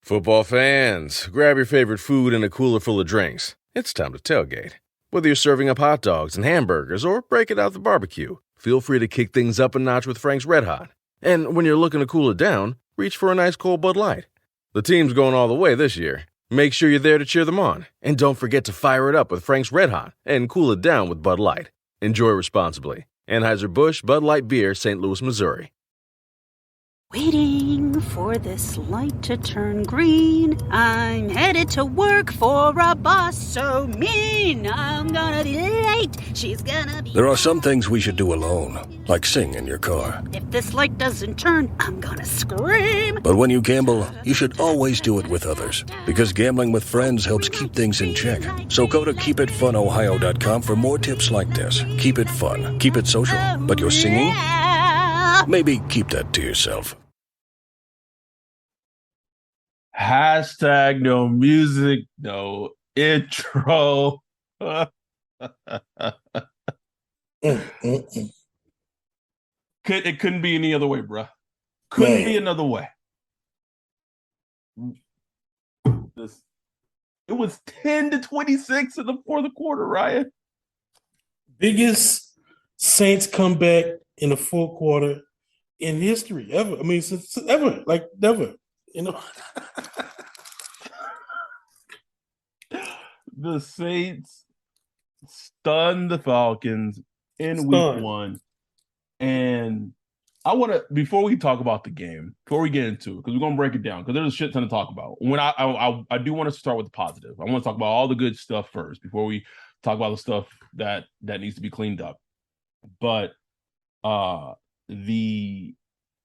Football fans, grab your favorite food and a cooler full of drinks. It's time to tailgate. Whether you're serving up hot dogs and hamburgers or breaking out the barbecue, feel free to kick things up a notch with Frank's Red Hot. And when you're looking to cool it down, reach for a nice cold Bud Light. The team's going all the way this year. Make sure you're there to cheer them on. And don't forget to fire it up with Frank's Red Hot and cool it down with Bud Light. Enjoy responsibly. Anheuser-Busch Bud Light Beer, St. Louis, Missouri. Waiting for this light to turn green. I'm headed to work for a boss so mean. I'm gonna be late. She's gonna be... There are some things we should do alone, like sing in your car. If this light doesn't turn, I'm gonna scream. But when you gamble, you should always do it with others, because gambling with friends helps keep things in check. So go to keepitfunohio.com for more tips like this. Keep it fun, keep it social, but you're singing? Yeah. Maybe keep that to yourself. Hashtag no music, no intro. It couldn't be any other way, bruh. Couldn't be another way. It was 10-26 in the fourth quarter, Ryan. Biggest Saints comeback in the fourth quarter in history ever. I mean, since ever, like never. You know, the Saints stunned the Falcons in week one. And I want to, before we talk about the game, before we get into it, because we're going to break it down, because there's a shit ton to talk about. When I do want to start with the positive. I want to talk about all the good stuff first before we talk about the stuff that needs to be cleaned up. But the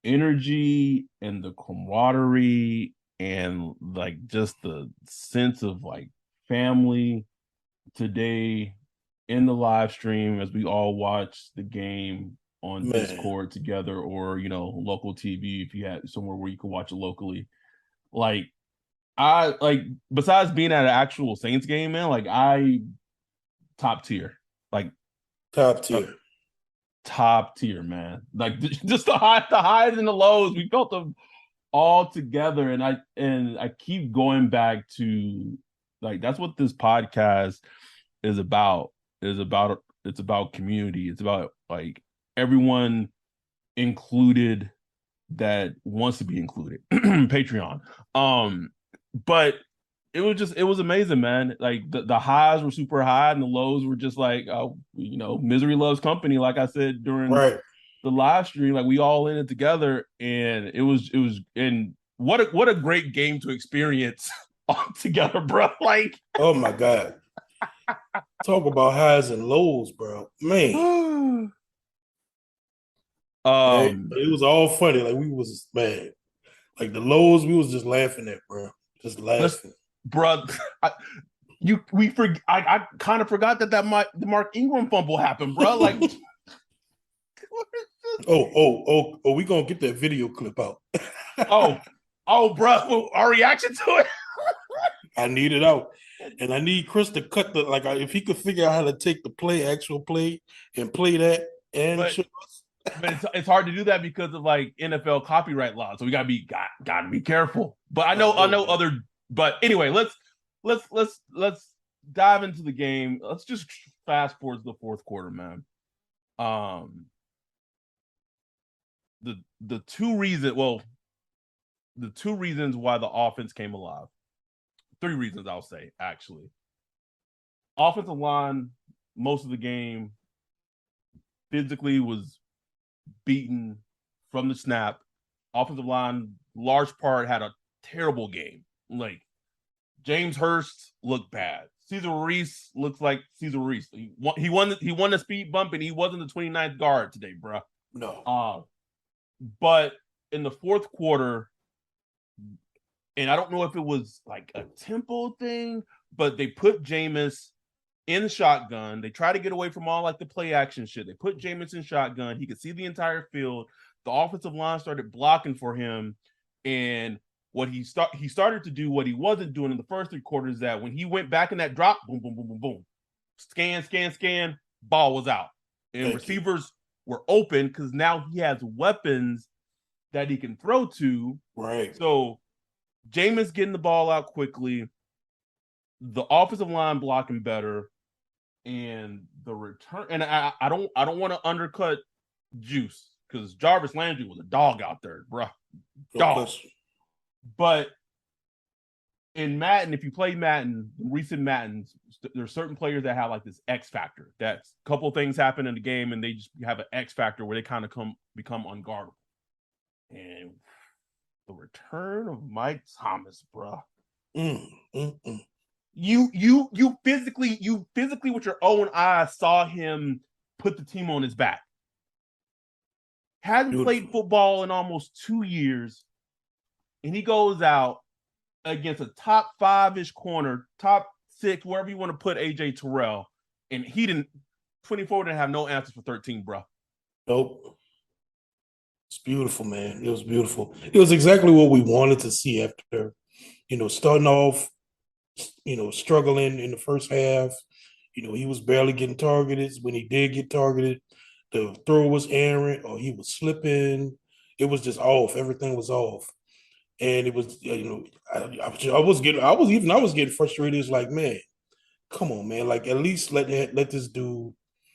energy and the camaraderie and like just the sense of like family today in the live stream as we all watch the game on Discord together, or local TV if you had somewhere where you could watch it locally. Like I like, besides being at an actual Saints game, man, like top tier, man. Like just the highs and the lows, we felt them all together. And I keep going back to, like, that's what this podcast is about. It's about community. It's about like everyone included that wants to be included. Patreon. But it was amazing, man. Like the highs were super high and the lows were just like, misery loves company. Like I said during the live stream, like we all in it together, and it was, and what a great game to experience all together, bro. Like, oh my God, talk about highs and lows, bro. Man, it was all funny. Like we was mad. Like the lows, we was just laughing at, bro. Just laughing. Bro, I kind of forgot that the Mark Ingram fumble happened, bro. Like, we gonna get that video clip out. Bro, our reaction to it. I need it out, and I need Chris to cut if he could figure out how to take the actual play, and play that and show us. But it's hard to do that because of like NFL copyright laws, so we gotta be careful. But I know other. But anyway, let's dive into the game. Let's just fast forward to the fourth quarter, man. The two reasons why the offense came alive. 3 reasons I'll say, actually. Offensive line, most of the game, physically was beaten from the snap. Offensive line, large part, had a terrible game. Like, James Hurst looked bad. Cesar Reese looks like Cesar Reese. He won the speed bump, and he wasn't the 29th guard today, bro. No. But in the fourth quarter, and I don't know if it was like a tempo thing, but they put Jameis in the shotgun. They try to get away from all like the play action shit. They put Jameis in shotgun. He could see the entire field. The offensive line started blocking for him, and what he started to do what he wasn't doing in the first 3 quarters, that when he went back in that drop, boom, boom, boom, boom, boom, scan, ball was out. And receivers were open because now he has weapons that he can throw to. Right. So Jameis getting the ball out quickly, the offensive line blocking better, and the return. And I don't want to undercut Juice because Jarvis Landry was a dog out there, bro. Dog. But in Madden, if you play Madden, recent Maddens, there's certain players that have like this X factor. That's a couple things happen in the game, and they just have an X factor where they kind of become unguardable. And the return of Mike Thomas, bro. You physically with your own eyes saw him put the team on his back. Hasn't played football in almost 2 years, and he goes out against a top 5-ish corner, top 6, wherever you want to put AJ Terrell, and he didn't. 24 didn't have no answers for 13, bro. Nope. It's beautiful, man. It was beautiful. It was exactly what we wanted to see after, starting off, struggling in the first half. He was barely getting targeted. When he did get targeted, the throw was errant or he was slipping. It was just off. Everything was off. And it was, I was getting frustrated. It's like, man, come on, man. Like, at least let this dude,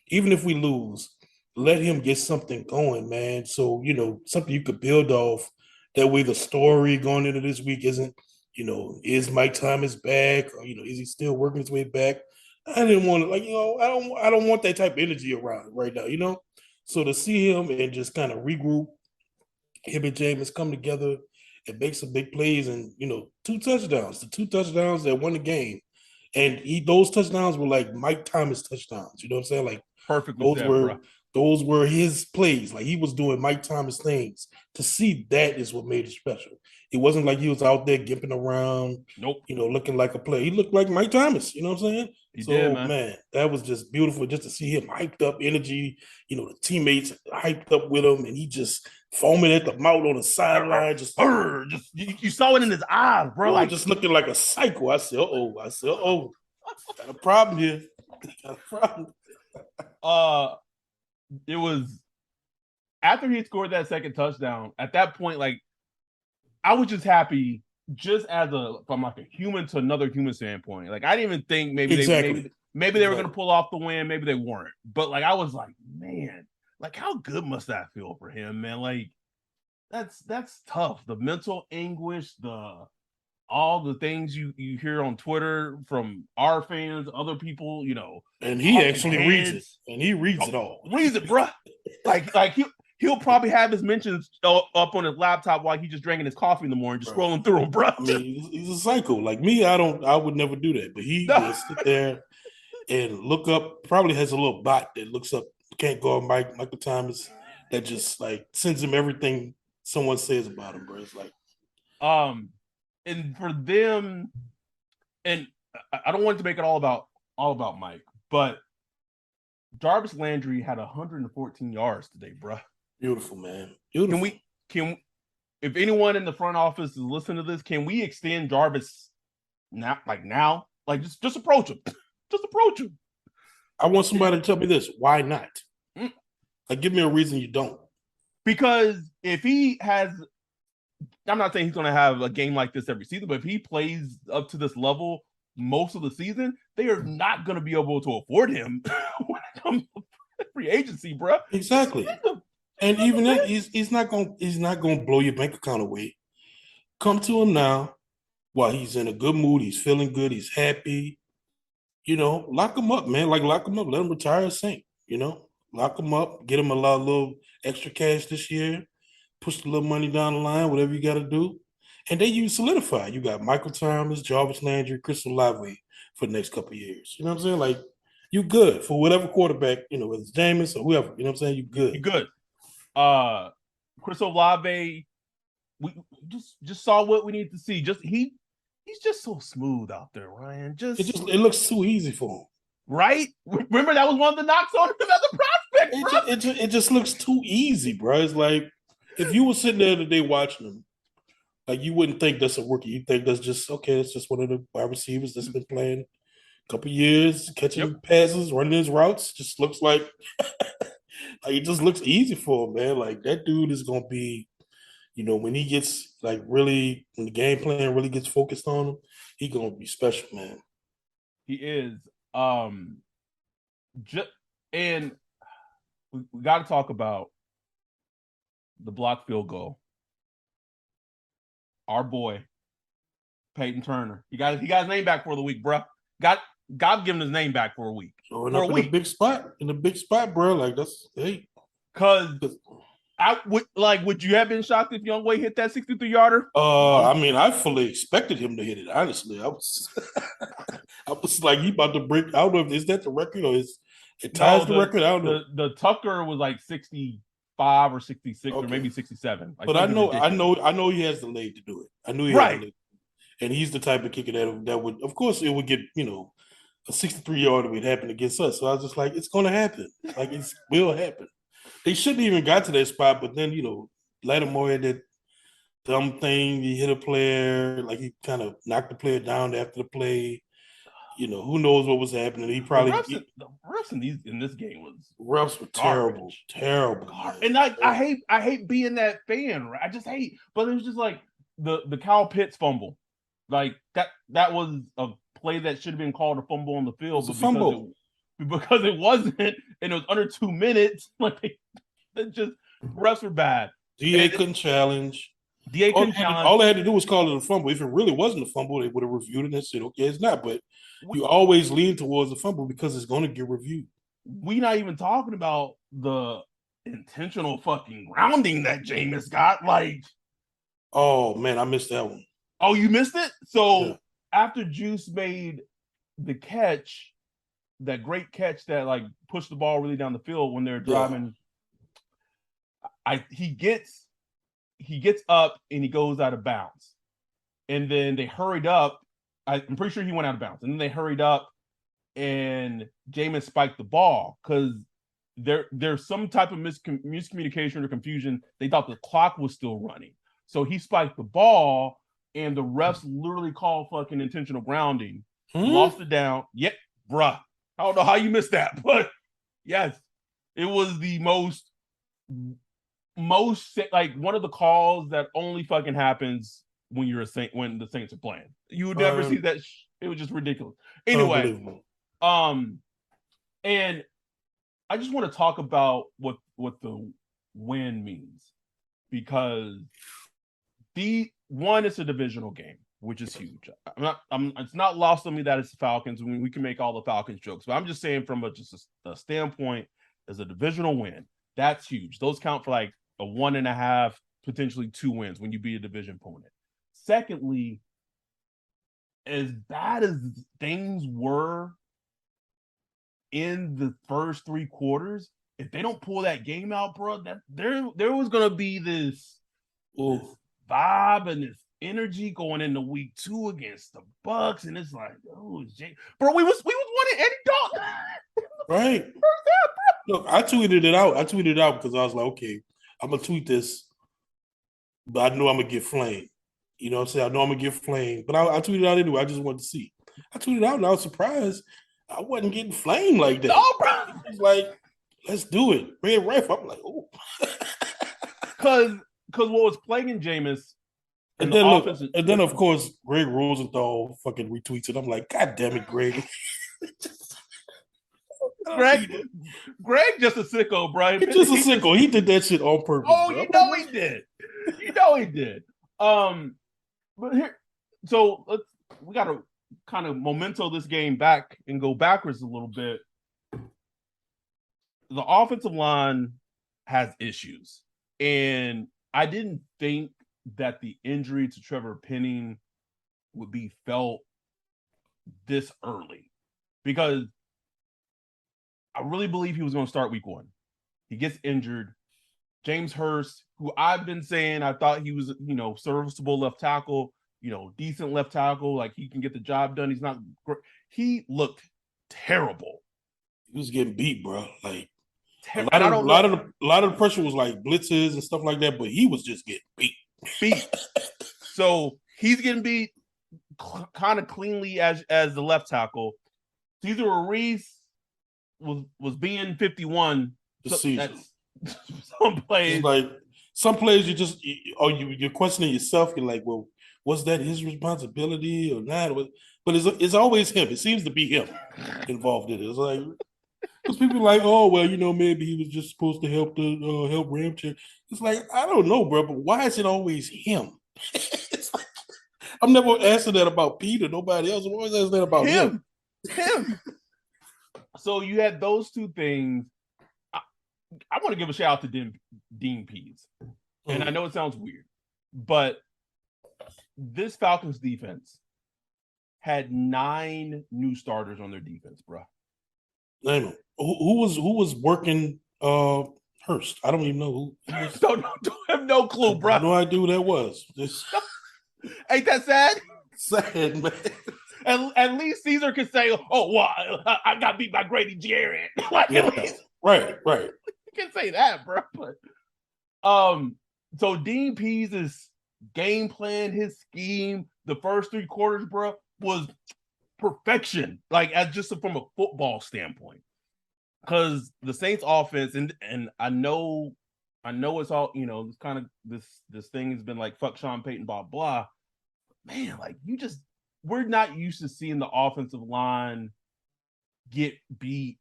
even if we lose, let him get something going, man. So, something you could build off. That way the story going into this week isn't, is Mike Thomas back? Or, is he still working his way back? I didn't want to, I don't want that type of energy around it right now, So to see him and just kind of regroup, him and Jameis come together and make some big plays and, 2 touchdowns. The 2 touchdowns that won the game. And those touchdowns were like Mike Thomas touchdowns. You know what I'm saying? Like, perfect. Those were his plays. Like, he was doing Mike Thomas things. To see that is what made it special. It wasn't like he was out there gimping around. Nope. Looking like a player. He looked like Mike Thomas. You know what I'm saying? He did, man, that was just beautiful just to see him hyped up energy. The teammates hyped up with him, and he just foaming at the mouth on the sideline. You saw it in his eyes, bro. Like, just looking like a psycho. I said, uh-oh. Got a problem here. Got a problem. It was after he scored that second touchdown. At that point, like, I was just happy, just from like a human to another human standpoint. Like, I didn't even think maybe they were going to pull off the win. Maybe they weren't. But like, I was like, man, like, how good must that feel for him, man? Like, that's tough. The mental anguish, all the things you hear on Twitter from our fans, other people, and he actually reads it, and he reads it all. Reads it, bro. Like he'll probably have his mentions up on his laptop while he's just drinking his coffee in the morning, just scrolling through them, bro. I mean, he's a psycho. Like me, I would never do that, but he will sit there and look up. Probably has a little bot that looks up. Can't go on Michael Thomas. That just like sends him everything someone says about him, bro. It's like, and for them, and I don't want to make it all about Mike, but Jarvis Landry had 114 yards today, bro. Beautiful, man. Beautiful. Can if anyone in the front office is listening to this, can we extend Jarvis now? Like, just approach him. Just approach him. I want somebody to tell me this. Why not? Like, give me a reason you don't. Because if he has, I'm not saying he's going to have a game like this every season, but if he plays up to this level most of the season, they are not going to be able to afford him when it comes to free agency, bro. Exactly. And even that, he's not going to blow your bank account away. Come to him now while he's in a good mood. He's feeling good. He's happy. Lock him up, man. Like, lock him up. Let him retire a Saint. Lock him up. Get him a little extra cash this year. Push a little money down the line, whatever you got to do. And then you solidify. You got Michael Thomas, Jarvis Landry, Chris Olave for the next couple of years. You know what I'm saying? Like, you good for whatever quarterback, whether it's Jameis or whoever. You know what I'm saying? You good. You good. Chris Olave, we just saw what we need to see. He's just so smooth out there, Ryan. It looks too easy for him. Right? Remember that was one of the knocks on him as a prospect, bro. It just looks too easy, bro. It's like, if you were sitting there today watching him, like, you wouldn't think that's a rookie. You think that's just, okay, it's just one of the wide receivers that's been playing a couple years, catching passes, running his routes. Just looks like it just looks easy for him, man. Like, that dude is going to be when he gets when the game plan really gets focused on him, he gonna be special, man. He is. And we got to talk about the block field goal. Our boy, Peyton Turner. He got his name back for the week, bro. God given his name back for a week. Showing up in a big spot, bro. Like that's Cause would you have been shocked if Younghoe hit that 63-yarder? I mean, I fully expected him to hit it. Honestly, I was like, he about to break. I don't know if is that the record or it ties the record. I don't know. The Tucker was like 65 or 66 or maybe 67. But I know he has the leg to do it. I knew he had the leg. And he's the type of kicker that would, of course, it would get a 63-yarder would happen against us. So I was just like, it's going to happen. Like it will happen. They shouldn't even got to that spot, but then Lattimore had that dumb thing. He hit a player, like he kind of knocked the player down after the play. Who knows what was happening? He probably the refs in this game were terrible. And I hate being that fan. Right? I just hate. But it was just like the Kyle Pitts fumble, like that was a play that should have been called a fumble on the field, because it wasn't, and it was under 2 minutes. Like refs were bad. DA couldn't challenge. All they had to do was call it a fumble. If it really wasn't a fumble, they would have reviewed it and said, okay, it's not. But you always lean towards the fumble because it's going to get reviewed. We not even talking about the intentional fucking grounding that Jameis got. Like, oh man, I missed that one. Oh, you missed it? So after Juice made the catch, that great catch that like pushed the ball really down the field when they're driving, he gets up and he goes out of bounds. And then they hurried up. I'm pretty sure he went out of bounds. And then they hurried up and Jameis spiked the ball because there's some type of miscommunication or confusion. They thought the clock was still running. So he spiked the ball and the refs literally called fucking intentional grounding. Lost it down. Yep, bruh. I don't know how you missed that, but yes, it was the most like one of the calls that only fucking happens when you're a Saint, when the Saints are playing. You would never see that. It was just ridiculous. Anyway, and I just want to talk about what the win means, because it's a divisional game, which is huge. It's not lost on me that it's the Falcons. We can make all the Falcons jokes, but I'm just saying from a standpoint as a divisional win, that's huge. Those count for like a 1.5, potentially 2 wins when you beat a division opponent. Secondly, as bad as things were in the first 3 quarters, if they don't pull that game out, bro, that there was gonna be this vibe and this energy going into week 2 against the Bucks, and it's like, bro, we was wanting Eddie Dalton. Right. Look, I tweeted it out. Because I was like, okay, I'm gonna tweet this, but I know I'm gonna get flamed. You know what I'm saying? I know I'm gonna get flamed, but I tweeted out anyway. I just wanted to see. I tweeted out and I was surprised I wasn't getting flamed like that. No, bro. It's like, let's do it. Bring it ref. I'm like, oh. Because what was plaguing Jameis and then of course Greg Rosenthal fucking retweets it. I'm like, God damn it, Greg. Greg just a sicko, bro. He's just a sicko. He did that shit on purpose. Oh, bro. You know he did. But here, so we got to kind of memento this game back and go backwards a little bit. The offensive line has issues, and I didn't think that the injury to Trevor Penning would be felt this early, because I really believe he was going to start week 1. He gets injured. James Hurst, who I've been saying I thought he was, serviceable left tackle, decent left tackle, like he can get the job done. He's not great. He looked terrible. He was getting beat, bro. Like a lot of the pressure was like blitzes and stuff like that, but he was just getting beat. So he's getting beat kind of cleanly as the left tackle. Cesar Reese was being 51 this season. Some plays. some players you're questioning yourself. You're like, well, was that his responsibility or not? But it's always him. It seems to be him involved in it. It's like because people are like, oh well, maybe he was just supposed to help Ramchick. It's like I don't know, bro, but why is it always him? It's like, I'm never asking that about Peter. Nobody else. I'm always asking that about him. Him. So you had those two things. I want to give a shout out to Dean Pease. And I know it sounds weird, but this Falcons defense had 9 new starters on their defense, bro. Name him. Who was working Hurst? I don't even know who. Don't have no clue, bro. No idea who that was. Ain't that sad? Sad, man. At least Caesar could say, "Oh, well, I got beat by Grady Jarrett." Like, right. You can say that, bro. But so Dean Pease's game plan, his scheme, the first 3 quarters, bro, was perfection. Like as just from a football standpoint, because the Saints offense and I know it's all it's kind of this thing has been like fuck Sean Payton, blah blah. Man, like we're not used to seeing the offensive line get beat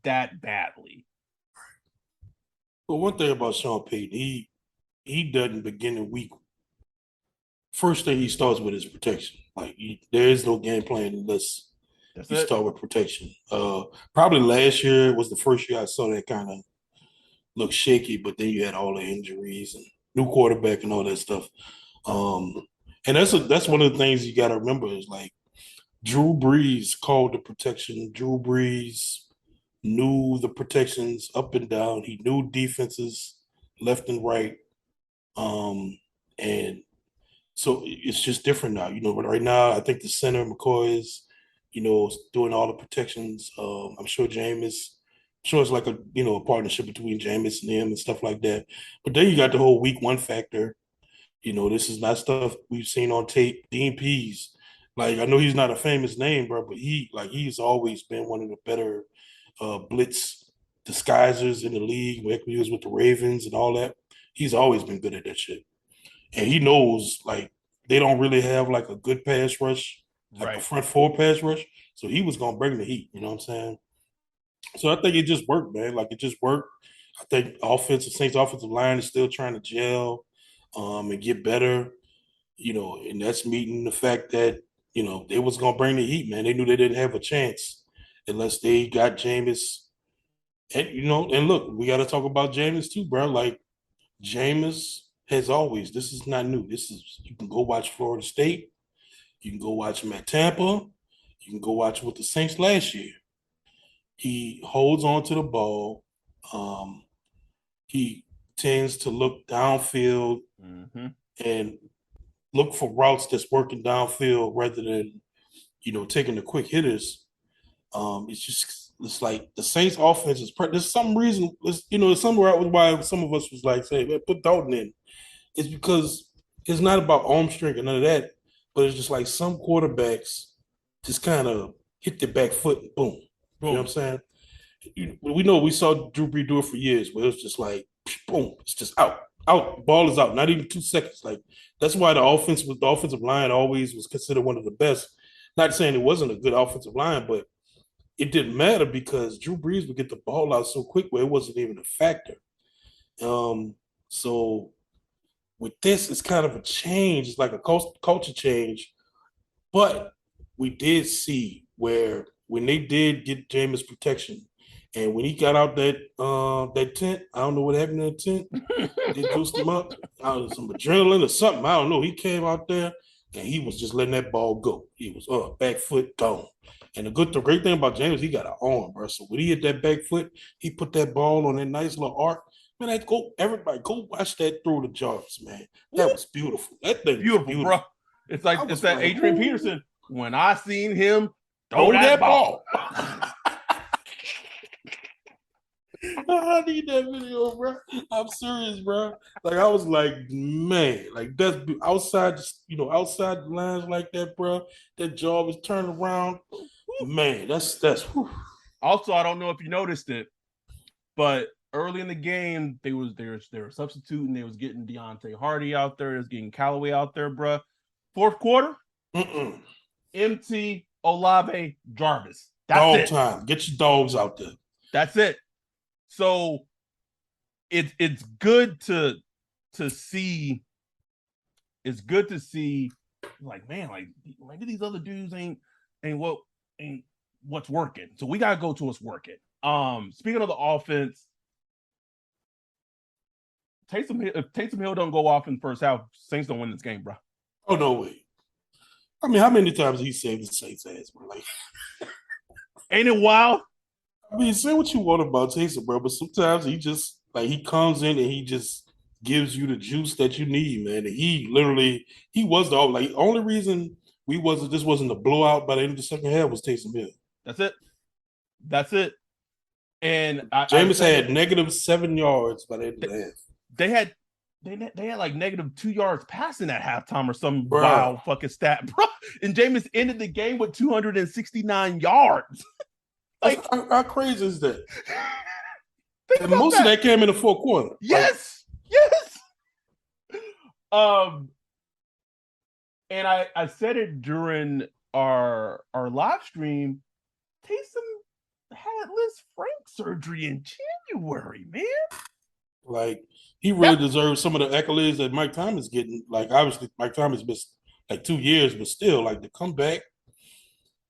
that badly. Well, one thing about Sean Payton, he doesn't begin the week. First thing he starts with is protection. Like there is no game plan unless you start with protection. Probably last year was the first year I saw that kind of look shaky, but then you had all the injuries and new quarterback and all that stuff. And that's one of the things you got to remember is like Drew Brees called the protection. Drew Brees knew the protections up and down. He knew defenses left and right. And so it's just different now. But right now I think the center McCoy is, doing all the protections. I'm sure it's like a partnership between Jameis and him and stuff like that. But then you got the whole week 1 factor. This is not stuff we've seen on tape. Dean Pease, like I know he's not a famous name, bro, but he's always been one of the better blitz disguisers in the league. When he was with the Ravens and all that, he's always been good at that shit. And he knows like they don't really have like a good pass rush, like a front 4 pass rush. So he was gonna bring the heat. You know what I'm saying? So I think it just worked, man. Like it just worked. I think Saints offensive line is still trying to gel. And get better, and that's meeting the fact that, they was going to bring the heat, man. They knew they didn't have a chance unless they got Jameis. And, and look, we got to talk about Jameis too, bro. Like, Jameis has always, this is not new. You can go watch Florida State. You can go watch him at Tampa. You can go watch him with the Saints last year. He holds on to the ball. He tends to look downfield and look for routes that's working downfield rather than, taking the quick hitters. It's like the Saints offense is, there's some reason, there's somewhere why some of us was like, say, man, put Dalton in. It's because it's not about arm strength and none of that, but it's just like some quarterbacks just kind of hit their back foot and boom. You know what I'm saying? We saw Drew Brees do it for years, where it was just like, boom, it's just out, ball is out, not even 2 seconds. Like that's why the offensive line always was considered one of the best. Not saying it wasn't a good offensive line, but it didn't matter because Drew Brees would get the ball out so quick where it wasn't even a factor. So with this, it's kind of a change. It's like a culture change, but we did see where when they did get Jameis protection. And when he got out that tent, I don't know what happened in the tent. They juiced him up. Some adrenaline or something. I don't know. He came out there and he was just letting that ball go. He was back foot gone. And the great thing about James, he got an arm, bro. So when he hit that back foot, he put that ball on that nice little arc. Man, everybody go watch that through the jars, man. That was beautiful. That thing beautiful, bro. It's like that Adrian Peterson. When I seen him throw that ball. I need that video, bro. I'm serious, bro. Like I was like, man, like that's outside the lines like that, bro. That jaw was turned around. Man, that's. Whew. Also, I don't know if you noticed it, but early in the game, they were substituting. They was getting Deontay Hardy out there. They was getting Callaway out there, bruh. Fourth quarter, MT, Olave, Jarvis. That's Dog it. time. Get your dogs out there. That's it. So it's good to see. It's good to see, like, man, like maybe these other dudes ain't what's working. So we gotta go to what's working. Speaking of the offense, if Taysom Hill don't go off in the first half, Saints don't win this game, bro. Oh, no way. I mean, how many times he saved the Saints' ass, bro? Like, ain't it wild? I mean, say what you want about Taysom, bro, but sometimes he just, like, he comes in and he just gives you the juice that you need, man. And he was the only reason this wasn't a blowout by the end of the second half was Taysom Hill. That's it. And Jameis had -7 yards by the end of the half. They had like -2 yards passing at halftime or some wild fucking stat, bro. And Jameis ended the game with 269 yards. Like, how crazy is that? And most of that came in the fourth quarter. Yes, yes. And I said it during our live stream. Taysom had Liz Frank surgery in January, man. Like, he really deserves some of the accolades that Mike Thomas getting. Like, obviously, Mike Thomas missed like 2 years, but still, like, to come back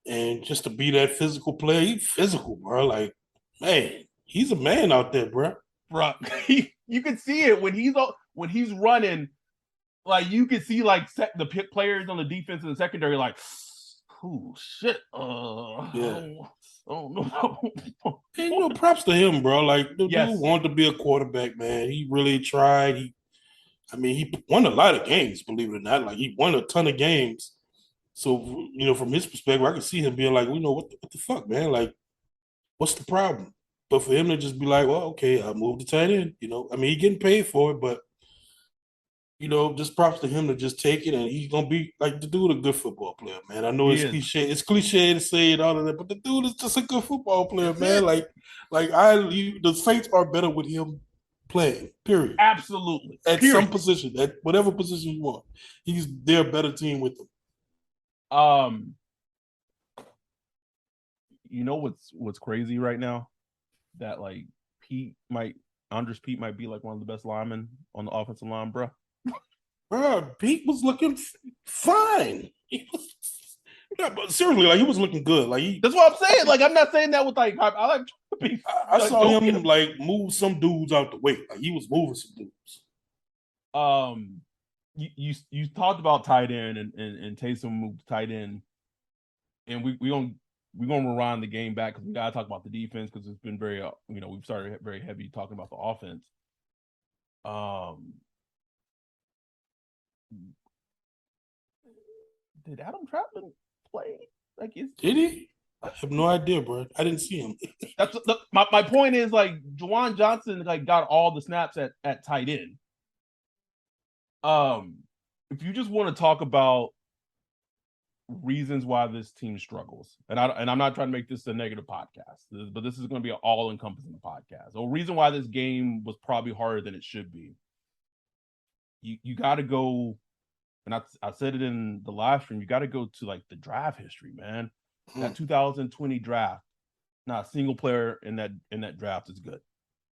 and just to be that physical player, he's physical, bro. Like, man, he's a man out there, bro. Bro, you can see it when he's running. Like, you can see like the players on the defense and the secondary, like, oh shit, yeah. Oh no. And, props to him, bro. Like, the dude wanted to be a quarterback, man. He really tried. He won a lot of games, believe it or not. Like, he won a ton of games. So, from his perspective, I can see him being like, what the fuck, man? Like, what's the problem? But for him to just be like, well, okay, I'll move the tight end. He getting paid for it, but just props to him to just take it, and he's gonna be like, the dude a good football player, man. I know cliche. It's cliche to say it, all of that, but the dude is just a good football player, man. The Saints are better with him playing. Period. Absolutely. At some position, at whatever position you want, they're a better team with him. What's crazy right now? That like Andres Pete might be like one of the best linemen on the offensive line, bro. Bro, Pete was looking fine. But seriously, like, he was looking good. Like, that's what I'm saying. Like, I'm not saying that with like I saw him like move some dudes out the way. Like, he was moving some dudes. You talked about tight end and Taysom moved to tight end, and we're gonna rewind the game back because we gotta talk about the defense because it's been very we've started very heavy talking about the offense. Did Adam Trautman play? Did he? I have no idea, bro. I didn't see him. That's my point is, like, Juwan Johnson like got all the snaps at tight end. If you just want to talk about reasons why this team struggles, and I'm not trying to make this a negative podcast, but this is going to be an all-encompassing podcast. The reason why this game was probably harder than it should be. You got to go, and I said it in the live stream. You got to go to like the draft history, man. That 2020 draft, not a single player in that draft is good.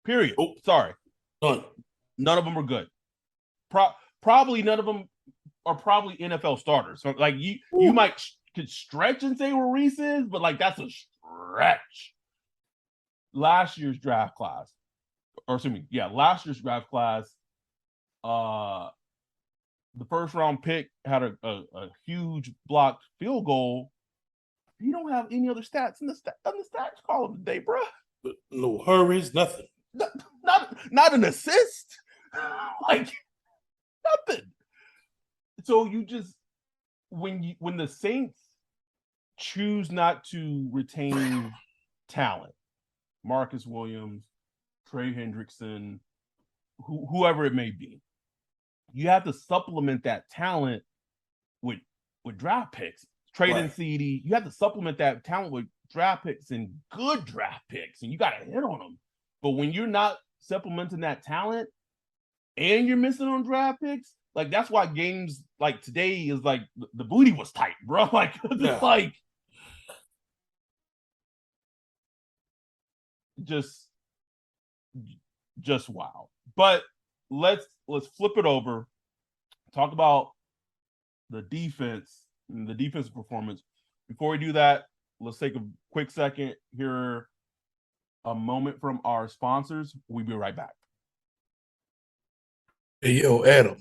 Period. Oh, sorry, none of them are good. Probably none of them are probably NFL starters. So, like, you could stretch and say we're Reese's, but like that's a stretch. Last year's draft class, the first round pick had a huge blocked field goal. You don't have any other stats in the stats column today, bro. No hurries, nothing. Not an assist, like nothing. So you just when the Saints choose not to retain talent, Marcus Williams, Trey Hendrickson, whoever it may be, you have to supplement that talent with draft picks. Trading CD, you have to supplement that talent with draft picks and good draft picks, and you got to hit on them. But when you're not supplementing that talent, and you're missing on draft picks. Like, that's why games like today is like the booty was tight, bro. Like, just like just wow. But let's flip it over. Talk about the defense and the defensive performance. Before we do that, let's take a quick second, hear a moment from our sponsors. We'll be right back. Hey, yo, Adam.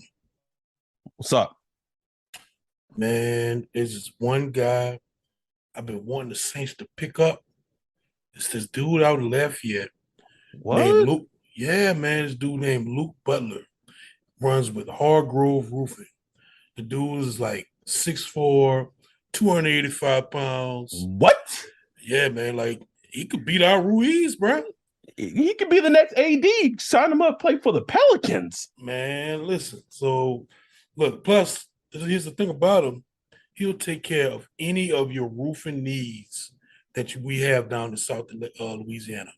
What's up? Man, there's this one guy I've been wanting the Saints to pick up. It's this dude out in Lafayette. What? Named Luke. Yeah, man, this dude named Luke Butler runs with Hargrove Roofing. The dude is like 6'4", 285 pounds. What? Yeah, man, like he could beat out Ruiz, bro. He could be the next AD. Sign him up, play for the Pelicans. Man, listen. So, look, plus, here's the thing about him. He'll take care of any of your roofing needs that we have down in South Louisiana.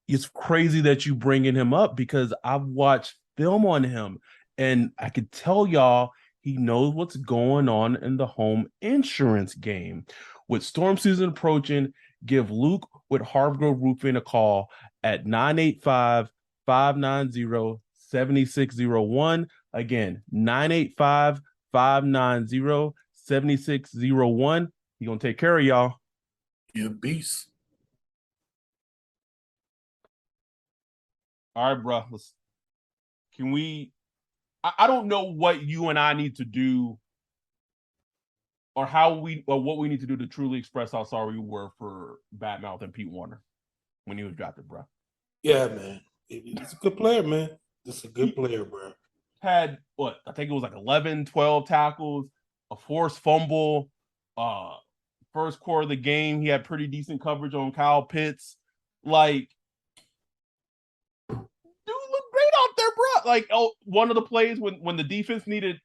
It's crazy that you bringing him up because I've watched film on him, and I could tell y'all he knows what's going on in the home insurance game. With storm season approaching, give Luke with Hargrove Roofing a call at 985-590-7601. Again, 985-590-7601. He's going to take care of y'all. You're a beast. All right, bro. Can we – I don't know what you and I need to do or what we need to do to truly express how sorry we were for Badmouth and Pete Warner when he was drafted, bro. Yeah, man. He's a good player, man. Just a good player, bro. Had, I think it was like 11, 12 tackles, a forced fumble. First quarter of the game, he had pretty decent coverage on Kyle Pitts. Like, dude looked great out there, bro. Like, one of the plays when the defense needed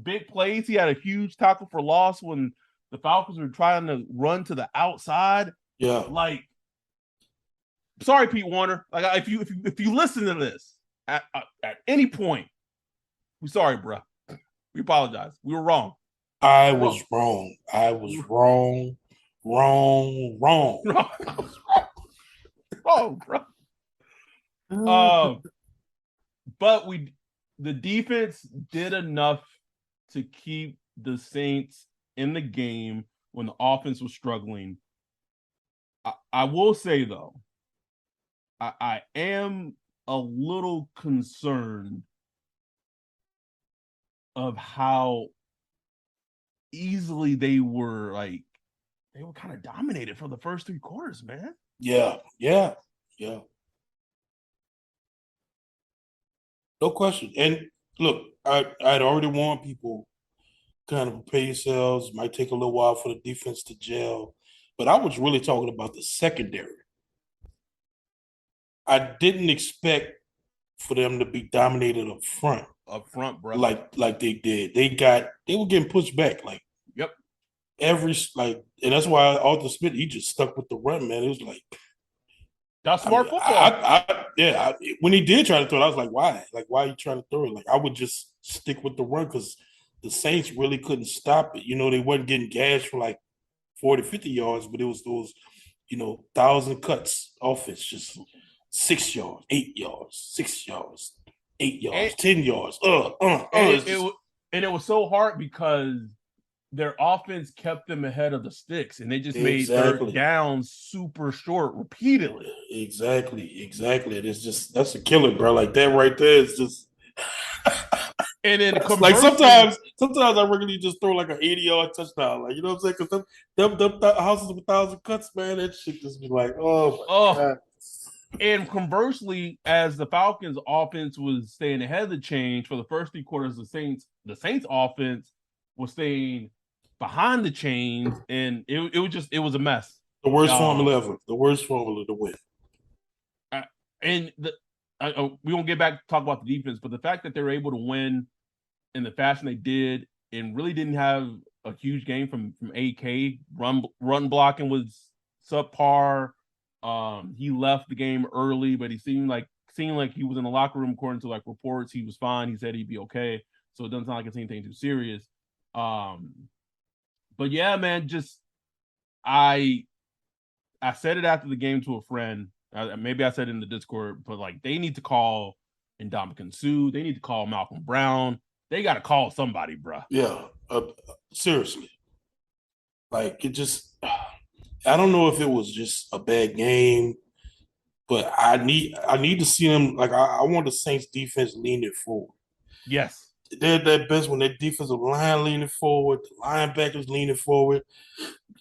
big plays, he had a huge tackle for loss when the Falcons were trying to run to the outside. Yeah. Like, sorry, Pete Warner. Like, if you listen to this at any point, we're sorry, bro. We apologize. We were wrong. I was wrong. I was wrong. Wrong, bro. But the defense did enough to keep the Saints in the game when the offense was struggling. I will say, though, I am a little concerned of how easily they were kind of dominated for the first 3 quarters, man. Yeah. No question. And look, I'd already warned people kind of prepare yourselves. Might take a little while for the defense to gel. But I was really talking about the secondary. I didn't expect for them to be dominated up front. Up front, bro. Like they did. They were getting pushed back. Like, yep. And that's why Arthur Smith, he just stuck with the run, man. It was like, that's smart football. When he did try to throw it, I was like, why? Like, why are you trying to throw it? Like, I would just stick with the run because the Saints really couldn't stop it. You know, they wasn't getting gashed for like 40, 50 yards, but it was those, 1,000 cuts offense, just 6 yards, 8 yards, 6 yards, 8 yards, 10 yards. And it was so hard because their offense kept them ahead of the sticks, and they just made third down super short repeatedly. Exactly. And that's a killer, bro. Like that right there is just. And then like sometimes I really just throw like an 80-yard touchdown, like, you know what I'm saying? Because them houses with 1,000 cuts, man, that shit just be like, oh my God. And conversely, as the Falcons' offense was staying ahead of the change for the first 3 quarters, the Saints' offense was staying behind the chains, and it was a mess. The worst formula ever. The worst formula to win. We won't get back to talk about the defense, but the fact that they were able to win in the fashion they did and really didn't have a huge game from AK. Run blocking was subpar. He left the game early, but he seemed like seemed like he was in the locker room. According to like reports, he was fine. He said he'd be okay. So it doesn't sound like it's anything too serious. But yeah, man, just I said it after the game to a friend. Maybe I said it in the Discord, but like they need to call Ndamukong Suh. They need to call Malcolm Brown. They got to call somebody, bro. Yeah, seriously. Like it just, I don't know if it was just a bad game, but I need to see them. Like I want the Saints defense leaning forward. Yes. They're at their best when their defensive line leaning forward, the linebackers leaning forward.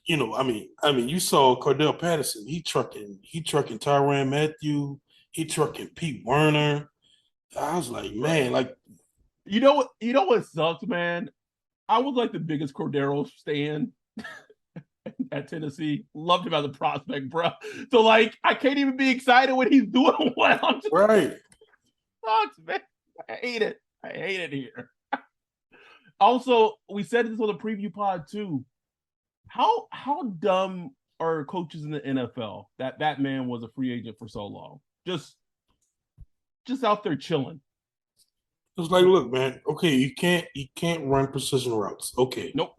You know, I mean, you saw Cordell Patterson. He trucking Tyrann Mathieu. He trucking Pete Werner. I was like, man, like, you know what sucks, man. I was like the biggest Cordero stan at Tennessee. Loved him as a prospect, bro. So like, I can't even be excited when he's doing well. I'm just, right? Sucks, man. I hate it here. Also, we said this on the preview pod too. How dumb are coaches in the NFL that man was a free agent for so long? Just out there chilling. It's like, look, man. Okay, you can't run precision routes. Okay, nope.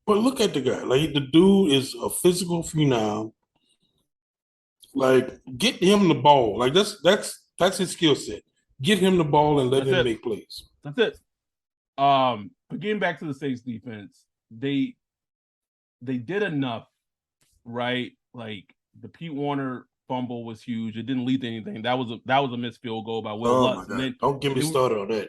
But look at the guy. Like the dude is a physical phenom. Like get him the ball. Like that's his skill set. Get him the ball and let him make plays. That's it. But getting back to the Saints defense, they did enough, right? Like the Pete Werner fumble was huge. It didn't lead to anything. That was a missed field goal by Will Lutz. My God. Don't get me started on that.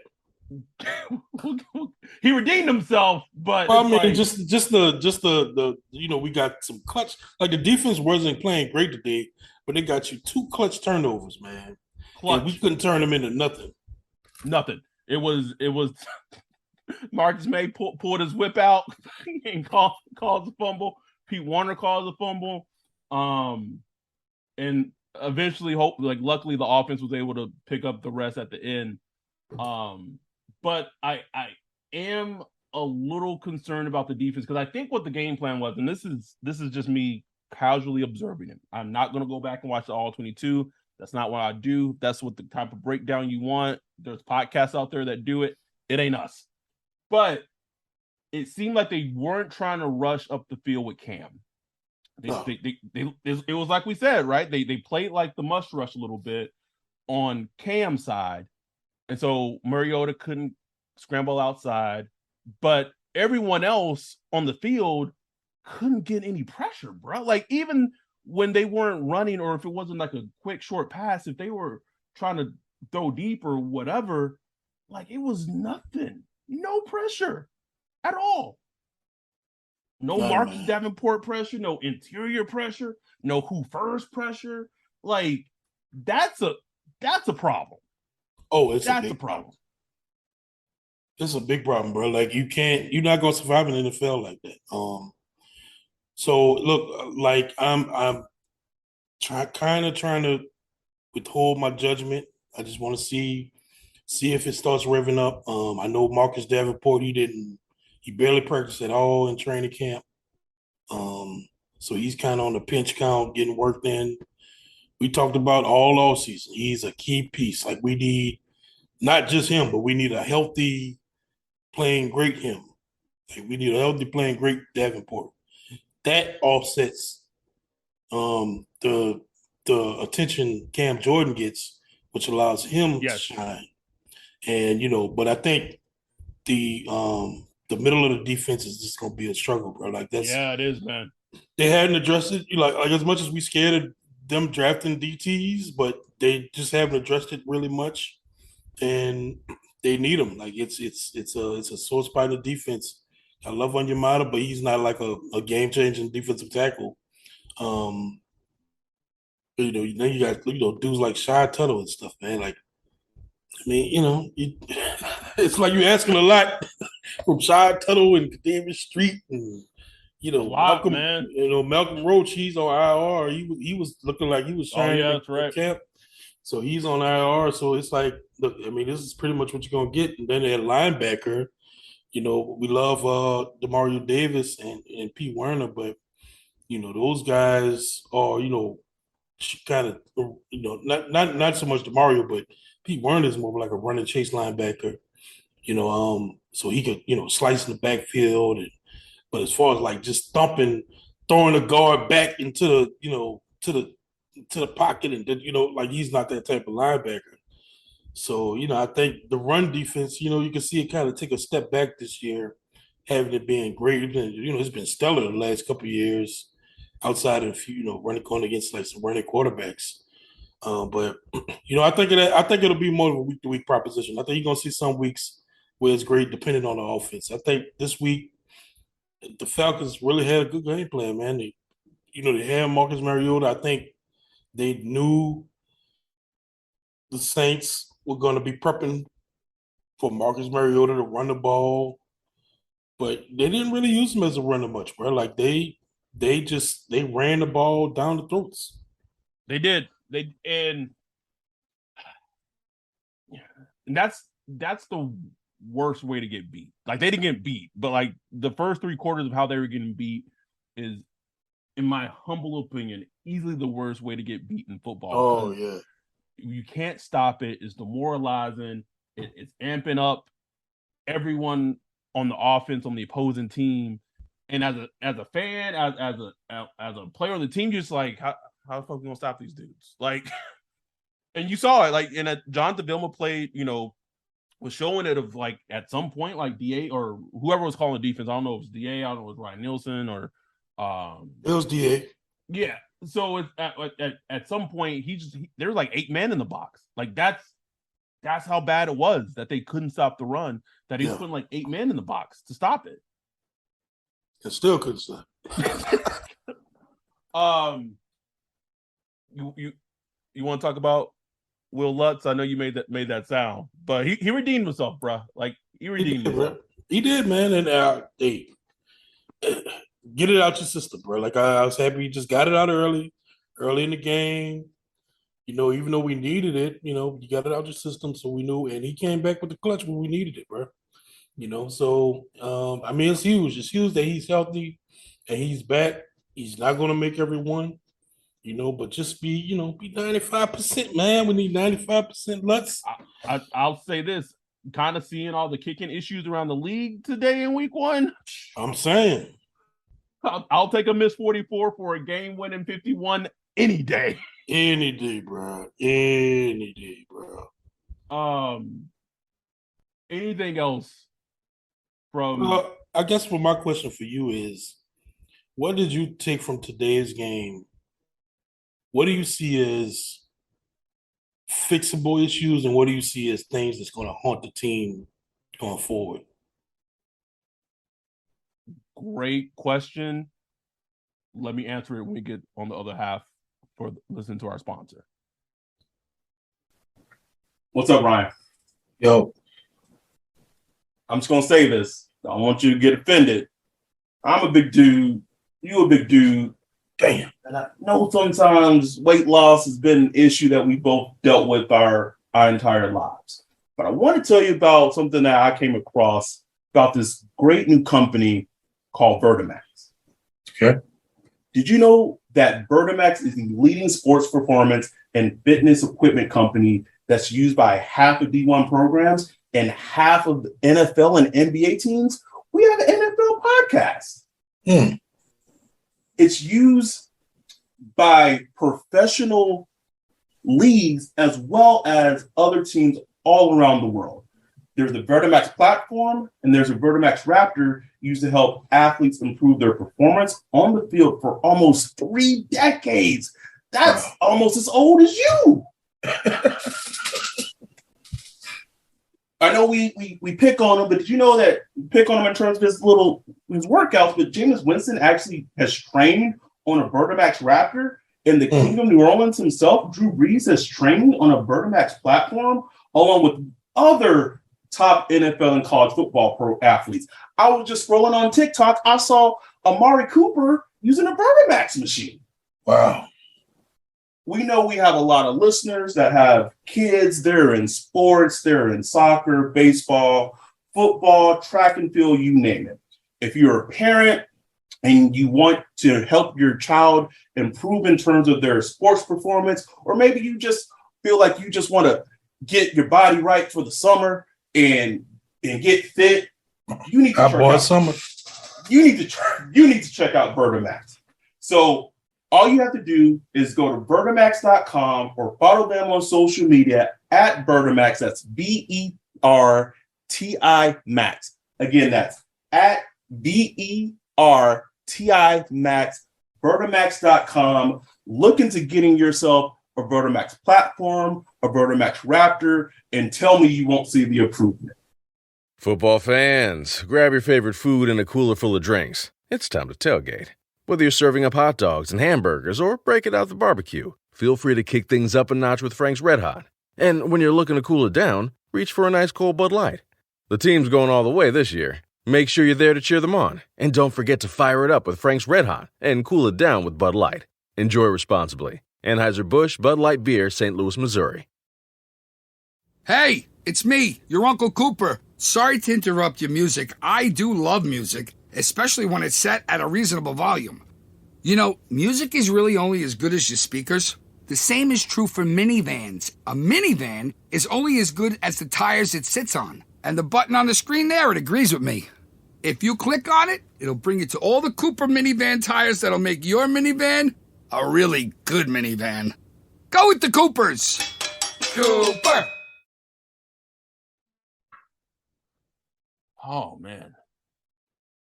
He redeemed himself, but well, I mean, like, just the we got some clutch. Like the defense wasn't playing great today, but they got you 2 clutch turnovers, man. Clutch. And we couldn't turn them into nothing. Nothing. It was Marcus May pulled his whip out and called the fumble. Pete Werner calls the fumble. And eventually, luckily, the offense was able to pick up the rest at the end. But I am a little concerned about the defense because I think what the game plan was, and this is just me casually observing it. I'm not going to go back and watch the all 22. That's not what I do. That's what the type of breakdown you want. There's podcasts out there that do it. It ain't us. But it seemed like they weren't trying to rush up the field with Cam. It was like we said, right? They played like the must rush a little bit on Cam's side. And so Mariota couldn't scramble outside, but everyone else on the field couldn't get any pressure, bro. Like even when they weren't running, or if it wasn't like a quick short pass, if they were trying to throw deep or whatever, like it was nothing. No pressure at all. No Marcus Davenport pressure, no interior pressure, no who first pressure. Like that's a problem. Oh, that's a problem. It's a big problem, bro. Like you're not gonna survive in the NFL like that. So look, like I'm trying to withhold my judgment. I just want to see if it starts revving up. I know Marcus Davenport, he barely practiced at all in training camp. So he's kind of on the pinch count, getting worked in. We talked about all offseason. He's a key piece. Like we need not just him, but we need a healthy playing great him. Like we need a healthy playing great Davenport. That offsets the attention Cam Jordan gets, which allows him to shine. And but I think the middle of the defense is just gonna be a struggle, bro. Like it is, man. They hadn't addressed it. Like as much as we scared of them drafting DTs, but they just haven't addressed it really much, and they need them. Like it's a sore spot in the defense. I love Onyemata, but he's not like a game changing defensive tackle. Then you got dudes like Shy Tuttle and stuff, man. Like, I mean, it's like you're asking a lot from Shy Tuttle and David Street and Malcolm, man. Malcolm Roach. He's on IR. He was looking like he was shining that's right. Camp. So he's on IR. So it's like, look, I mean, this is pretty much what you're gonna get. And then at linebacker, we love Demario Davis and Pete Werner, but those guys are kind of, not so much DeMario, but Pete Werner is more of like a run and chase linebacker. So he could, slice in the backfield. But as far as like just throwing the guard back into the pocket, and like he's not that type of linebacker. So I think the run defense, you can see it kind of take a step back this year, having it been great. It's been stellar the last couple of years, outside of going against like some running quarterbacks. But I think it'll be more of a week to week proposition. I think you're gonna see some weeks where it's great depending on the offense. I think this week the Falcons really had a good game plan, man. They had Marcus Mariota. I think they knew the Saints were going to be prepping for Marcus Mariota to run the ball, but they didn't really use him as a runner much, bro. Like they ran the ball down the throats. They did. And that's the worst way to get beat. Like they didn't get beat, but like the first 3 quarters of how they were getting beat is, in my humble opinion, easily the worst way to get beat in football. Oh yeah. You can't stop it. It's demoralizing. It's amping up everyone on the offense, on the opposing team. And as a fan, as a player on the team, just like how the fuck we gonna stop these dudes? Like, and you saw it, like in Jonathan Vilma played, was showing it of like at some point, like DA or whoever was calling defense. I don't know if it was DA, I don't know if it was Ryan Nielsen or it was DA. Yeah. So it's at some point there were like 8 men in the box. Like that's how bad it was that they couldn't stop the run. That he was putting like 8 men in the box to stop it. It still couldn't stop. You want to talk about Will Lutz? I know you made that sound, but he redeemed himself, bro. Like he redeemed himself. He did, man. And hey, get it out your system, bro. Like I was happy he just got it out early in the game. Even though we needed it, you got it out your system, so we knew. And he came back with the clutch when we needed it, bro. So it's huge. It's huge that he's healthy and he's back. He's not going to make everyone, but just be 95%, man. We need 95% Lutz. I'll say this. Kind of seeing all the kicking issues around the league today in week 1. I'm saying. I'll take a miss 44 for a game-winning 51 any day. Any day, bro. Any day, bro. Anything else from? I guess my question for you is, what did you take from today's game? What do you see as fixable issues, and what do you see as things that's going to haunt the team going forward? Great question. Let me answer it when we get on the other half for listening to our sponsor. What's up, Ryan? Yo. I'm just going to say this. I don't want you to get offended. I'm a big dude. You a big dude. Damn. And I know sometimes weight loss has been an issue that we both dealt with our entire lives. But I want to tell you about something that I came across about this great new company called Vertimax. Okay. Did you know that Vertimax is the leading sports performance and fitness equipment company that's used by half of D1 programs and half of the NFL and NBA teams? We have an NFL podcast. It's used by professional leagues as well as other teams all around the world. There's the Vertimax platform and there's a Vertimax Raptor used to help athletes improve their performance on the field for almost 3 decades. That's almost as old as you. I know we pick on him, but did you know that we pick on him in terms of his workouts? But Jameis Winston actually has trained on a Vertimax Raptor, and the King of New Orleans himself, Drew Brees, has trained on a Vertimax platform, along with other top NFL and college football pro athletes. I was just scrolling on TikTok. I saw Amari Cooper using a Vertimax machine. Wow. We know we have a lot of listeners that have kids. They're in sports. They're in soccer, baseball, football, track and field, you name it. If you're a parent and you want to help your child improve in terms of their sports performance, or maybe you just feel like you just want to get your body right for the summer and get fit, you need to you need to check out Vertimax. So all you have to do is go to Vertimax.com or follow them on social media at Vertimax. That's VERTI Max. Again, that's at VERTI Max. Vertimax.com. Look into getting yourself a Vertimax platform, a Vertimax Raptor, and tell me you won't see the improvement. Football fans, grab your favorite food and a cooler full of drinks. It's time to tailgate. Whether you're serving up hot dogs and hamburgers or breaking out the barbecue, feel free to kick things up a notch with Frank's Red Hot. And when you're looking to cool it down, reach for a nice cold Bud Light. The team's going all the way this year. Make sure you're there to cheer them on. And don't forget to fire it up with Frank's Red Hot and cool it down with Bud Light. Enjoy responsibly. Anheuser-Busch Bud Light Beer, St. Louis, Missouri. Hey, it's me, your Uncle Cooper. Sorry to interrupt your music. I do love music, especially when it's set at a reasonable volume. You know, music is really only as good as your speakers. The same is true for minivans. A minivan is only as good as the tires it sits on. And the button on the screen there, it agrees with me. If you click on it, it'll bring you to all the Cooper minivan tires that'll make your minivan a really good minivan. Go with the Coopers! Cooper! Oh man,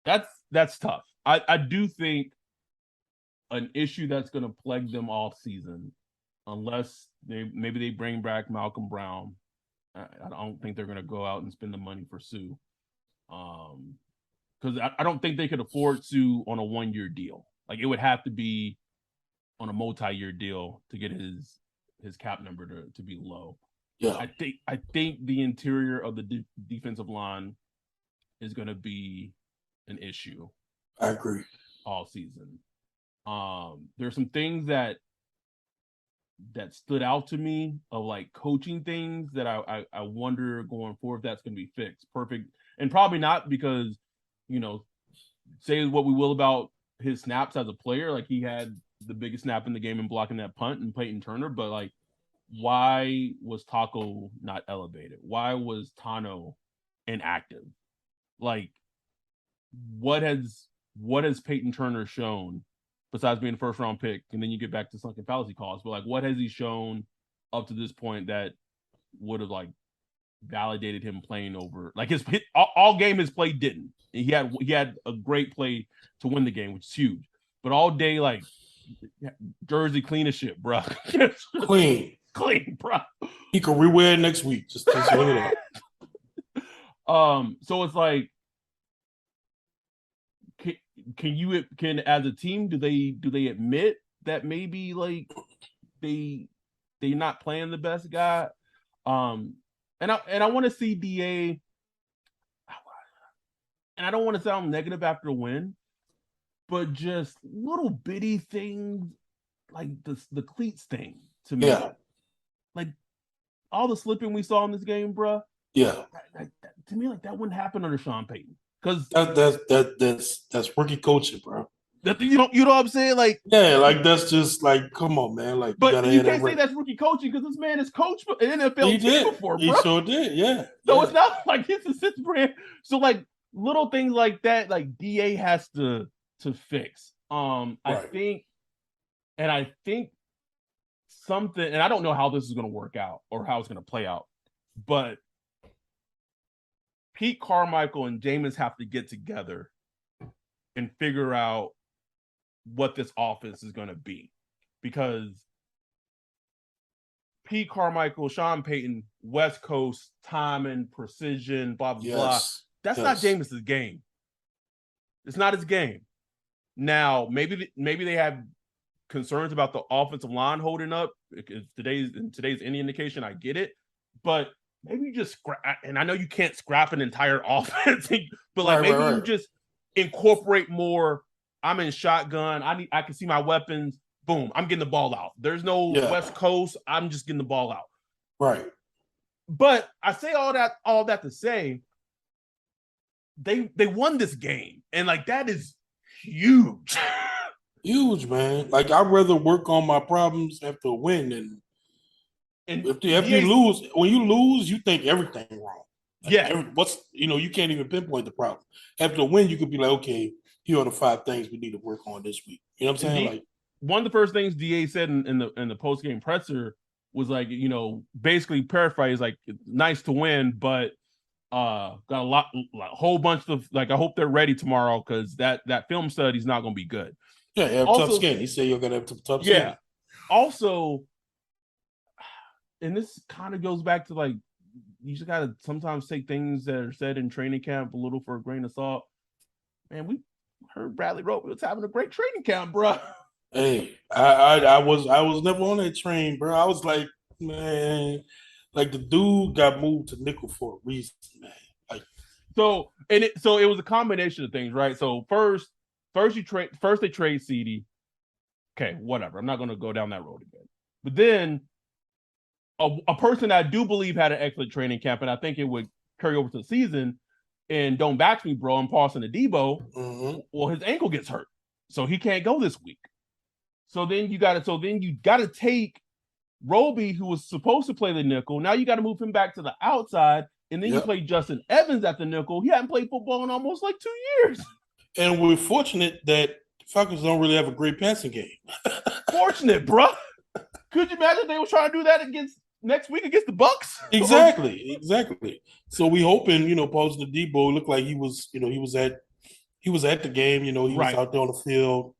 that's tough. I do think an issue that's going to plague them all season, unless they bring back Malcolm Brown. I don't think they're going to go out and spend the money for Sue, because I don't think they could afford Sue on a 1-year deal. Like, it would have to be on a multi-year deal to get his cap number to be low. Yeah, I think the interior of the defensive line is going to be an issue. I agree. All season. There's some things that stood out to me of like coaching things that I wonder going forward if that's going to be fixed. Perfect. And probably not, because, you know, say what we will about his snaps as a player, like he had the biggest snap in the game in blocking that punt and Peyton Turner, but like, why was Taco not elevated? Why was Tano inactive? Like, what has Peyton Turner shown besides being a first round pick? And then you get back to sunken fallacy calls, but like, what has he shown up to this point that would have like validated him playing over like his all game his play didn't. He had a great play to win the game, which is huge. But all day, like, jersey clean as shit, bro. clean, bro. He could rewear it next week. Just look at that. So it's like, can as a team, do they admit that maybe like they're not playing the best guy? And I want to see DA, and I don't want to sound negative after a win, but just little bitty things like the cleats thing to me. Yeah. Like all the slipping we saw in this game, bro. Yeah. To me, like that wouldn't happen under Sean Payton. Because that's rookie coaching, bro. You know what I'm saying? Like, yeah, like that's just like, come on, man. Like, but you can't say that's rookie coaching because this man is coached an NFL team before, bro. He sure did, yeah. So It's not like it's a sixth brand. So like little things like that, like DA has to fix. Right. I think something, and I don't know how this is going to work out or how it's going to play out, but Pete Carmichael and Jameis have to get together and figure out what this offense is going to be, because Pete Carmichael, Sean Payton, West Coast, timing, precision, blah, blah, blah. That's not Jameis's game. It's not his game. Now, maybe they have concerns about the offensive line holding up. If today's any indication, I get it. But maybe you just scrap, and I know you can't scrap an entire offense, but like maybe you just incorporate more. I'm in shotgun. I can see my weapons. Boom, I'm getting the ball out. There's no West Coast. I'm just getting the ball out. Right. But I say all that to say they won this game, and like that is huge. Huge, man. Like, I'd rather work on my problems after a win than And after you lose. When you lose, you think everything wrong. Like, yeah. You can't even pinpoint the problem. After a win, you could be like, okay, here are the 5 things we need to work on this week. You know what I'm saying? Like, one of the first things DA said in the post game presser was like, basically paraphrase, like, nice to win, but got a whole bunch of, like, I hope they're ready tomorrow because that film study's not going to be good. Yeah, have tough skin. He said you're gonna have tough skin. Yeah. Also, and this kind of goes back to, like, you just gotta sometimes take things that are said in training camp a little for a grain of salt. Man, we heard Bradley Roby was having a great training camp, bro. Hey, I was never on that train, bro. I was like, man, like the dude got moved to nickel for a reason, man. Like, so it was a combination of things, right? So first they trade CD. Okay, whatever. I'm not going to go down that road again. But then a person I do believe had an excellent training camp, and I think it would carry over to the season. And don't back me, bro. I'm Paulson Adebo. Well, his ankle gets hurt, so he can't go this week. So then you got to take Roby, who was supposed to play the nickel. Now you got to move him back to the outside, and then you play Justin Evans at the nickel. He hadn't played football in almost like 2 years. And we're fortunate that Falcons don't really have a great passing game. Fortunate, bro. Could you imagine if they were trying to do that next week against the Bucks? Exactly. So we hoping, Paulson Adebo looked like he was at the game. He was out there on the field.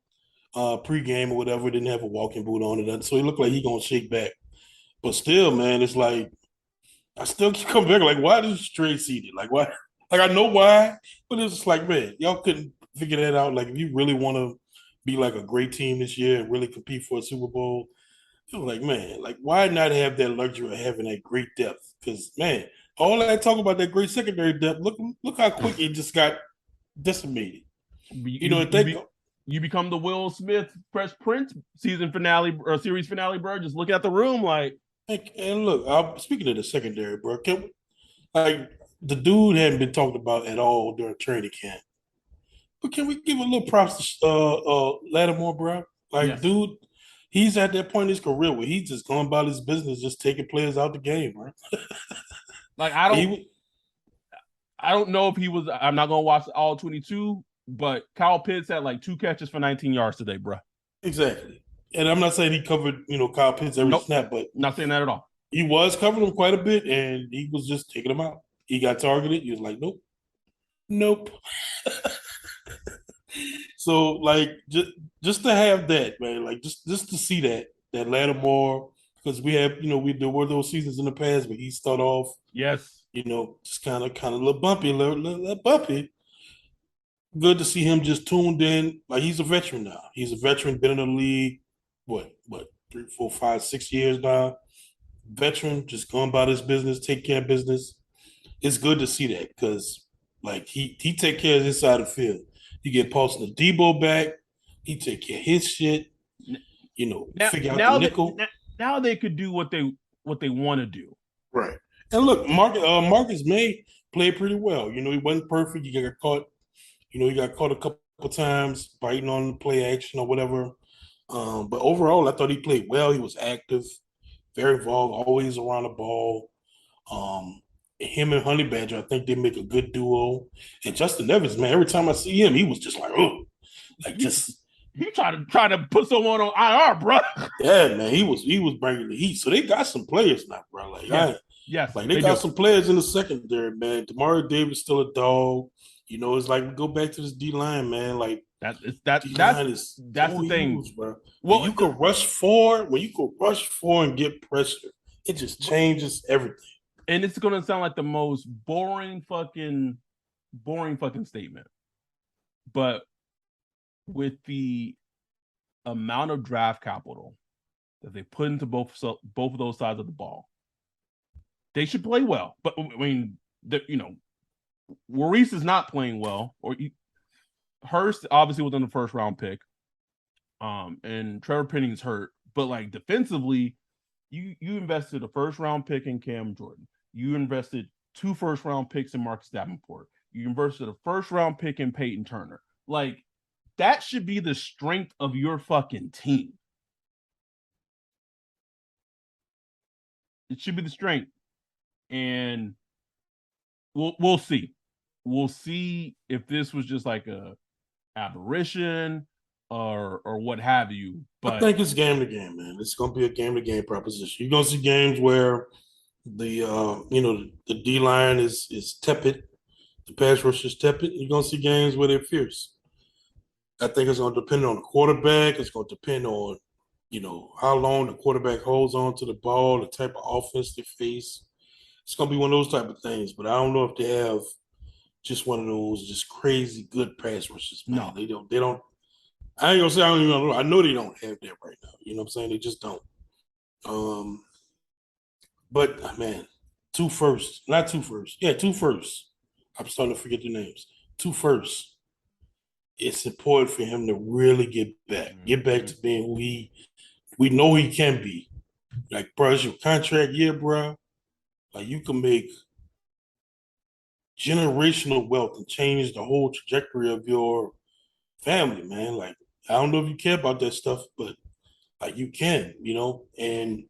Pre-game or whatever, didn't have a walking boot on it, so he looked like he gonna shake back. But still, man, it's like I still keep coming back. Like, why is trade seeded? Like, why? Like, I know why, but it's just like, man, y'all couldn't figure that out. Like, if you really want to be like a great team this year and really compete for a Super Bowl, it was like, man, like, why not have that luxury of having that great depth? Because, man, all that talk about that great secondary depth, look how quick it just got decimated. You become the Will Smith Fresh Prince season finale or series finale, bro. Just look at the room like. And look, speaking of the secondary, bro, the dude hadn't been talked about at all during training camp. But can we give a little props to Lattimore, bro? Like, yes. Dude, he's at that point in his career where he's just going about his business, just taking players out the game, bro. Like, I don't know if he was. I'm not gonna watch all 22. But Kyle Pitts had like 2 catches for 19 yards today, bro. Exactly. And I'm not saying he covered, Kyle Pitts every snap, but not saying that at all. He was covering him quite a bit, and he was just taking him out. He got targeted. He was like, nope. So, like, just to have that, man, like just to see that Lattimore, because we have, there were those seasons in the past where he started off, yes, just kind of a little bumpy. Good to see him just tuned in. Like, he's a veteran now. He's a veteran, been in the league, what, 3, 4, 5, 6 years now. Veteran, just going about his business, take care of business. It's good to see that because, like, he take care of his side of the field. You get Paulson Adebo back. He take care of his shit. Figure out the nickel. Now they could do what they want to do. Right. And look, Marcus May played pretty well. He wasn't perfect. He got caught. He got caught a couple times biting on the play action or whatever. But overall, I thought he played well. He was active, very involved, always around the ball. Him and Honey Badger, I think they make a good duo. And Justin Evans, man, every time I see him, he was just like, oh, like just. He tried to put someone on IR, bro. Yeah, man, he was bringing the heat. So they got some players now, bro. Like, yes, like they got some players in the secondary, man. Demario Davis still a dog. It's like we go back to this D line, man. Like that's the thing, huge, bro. When you can rush forward and get pressure, it just changes everything. And it's gonna sound like the most boring fucking statement, but with the amount of draft capital that they put into both of those sides of the ball, they should play well. But I mean, Maurice is not playing well, Hurst obviously was in the first round pick, and Trevor Penning's hurt. But like defensively, you invested a first round pick in Cam Jordan. You invested 2 first round picks in Marcus Davenport. You invested a first round pick in Peyton Turner. Like, that should be the strength of your fucking team. It should be the strength. And we'll see. We'll see if this was just like a aberration or what have you. But I think it's game to game, man. It's gonna be a game to game proposition. You're gonna see games where the D line is tepid, the pass rush is tepid. You're gonna see games where they're fierce. I think it's gonna depend on the quarterback. It's gonna depend on how long the quarterback holds on to the ball, the type of offense they face. It's gonna be one of those type of things. But I don't know if they have just one of those just crazy good pass rushes. Man. No, they don't. I ain't gonna say I don't even know. I know they don't have that right now. You know what I'm saying? They just don't. But man, two firsts. Yeah, two firsts. I'm starting to forget the names. Two firsts. It's important for him to really get back to being who we know he can be. Like, bro, it's your contract year, bro. Like, you can make generational wealth and change the whole trajectory of your family, man. Like, I don't know if you care about that stuff, but like you can, and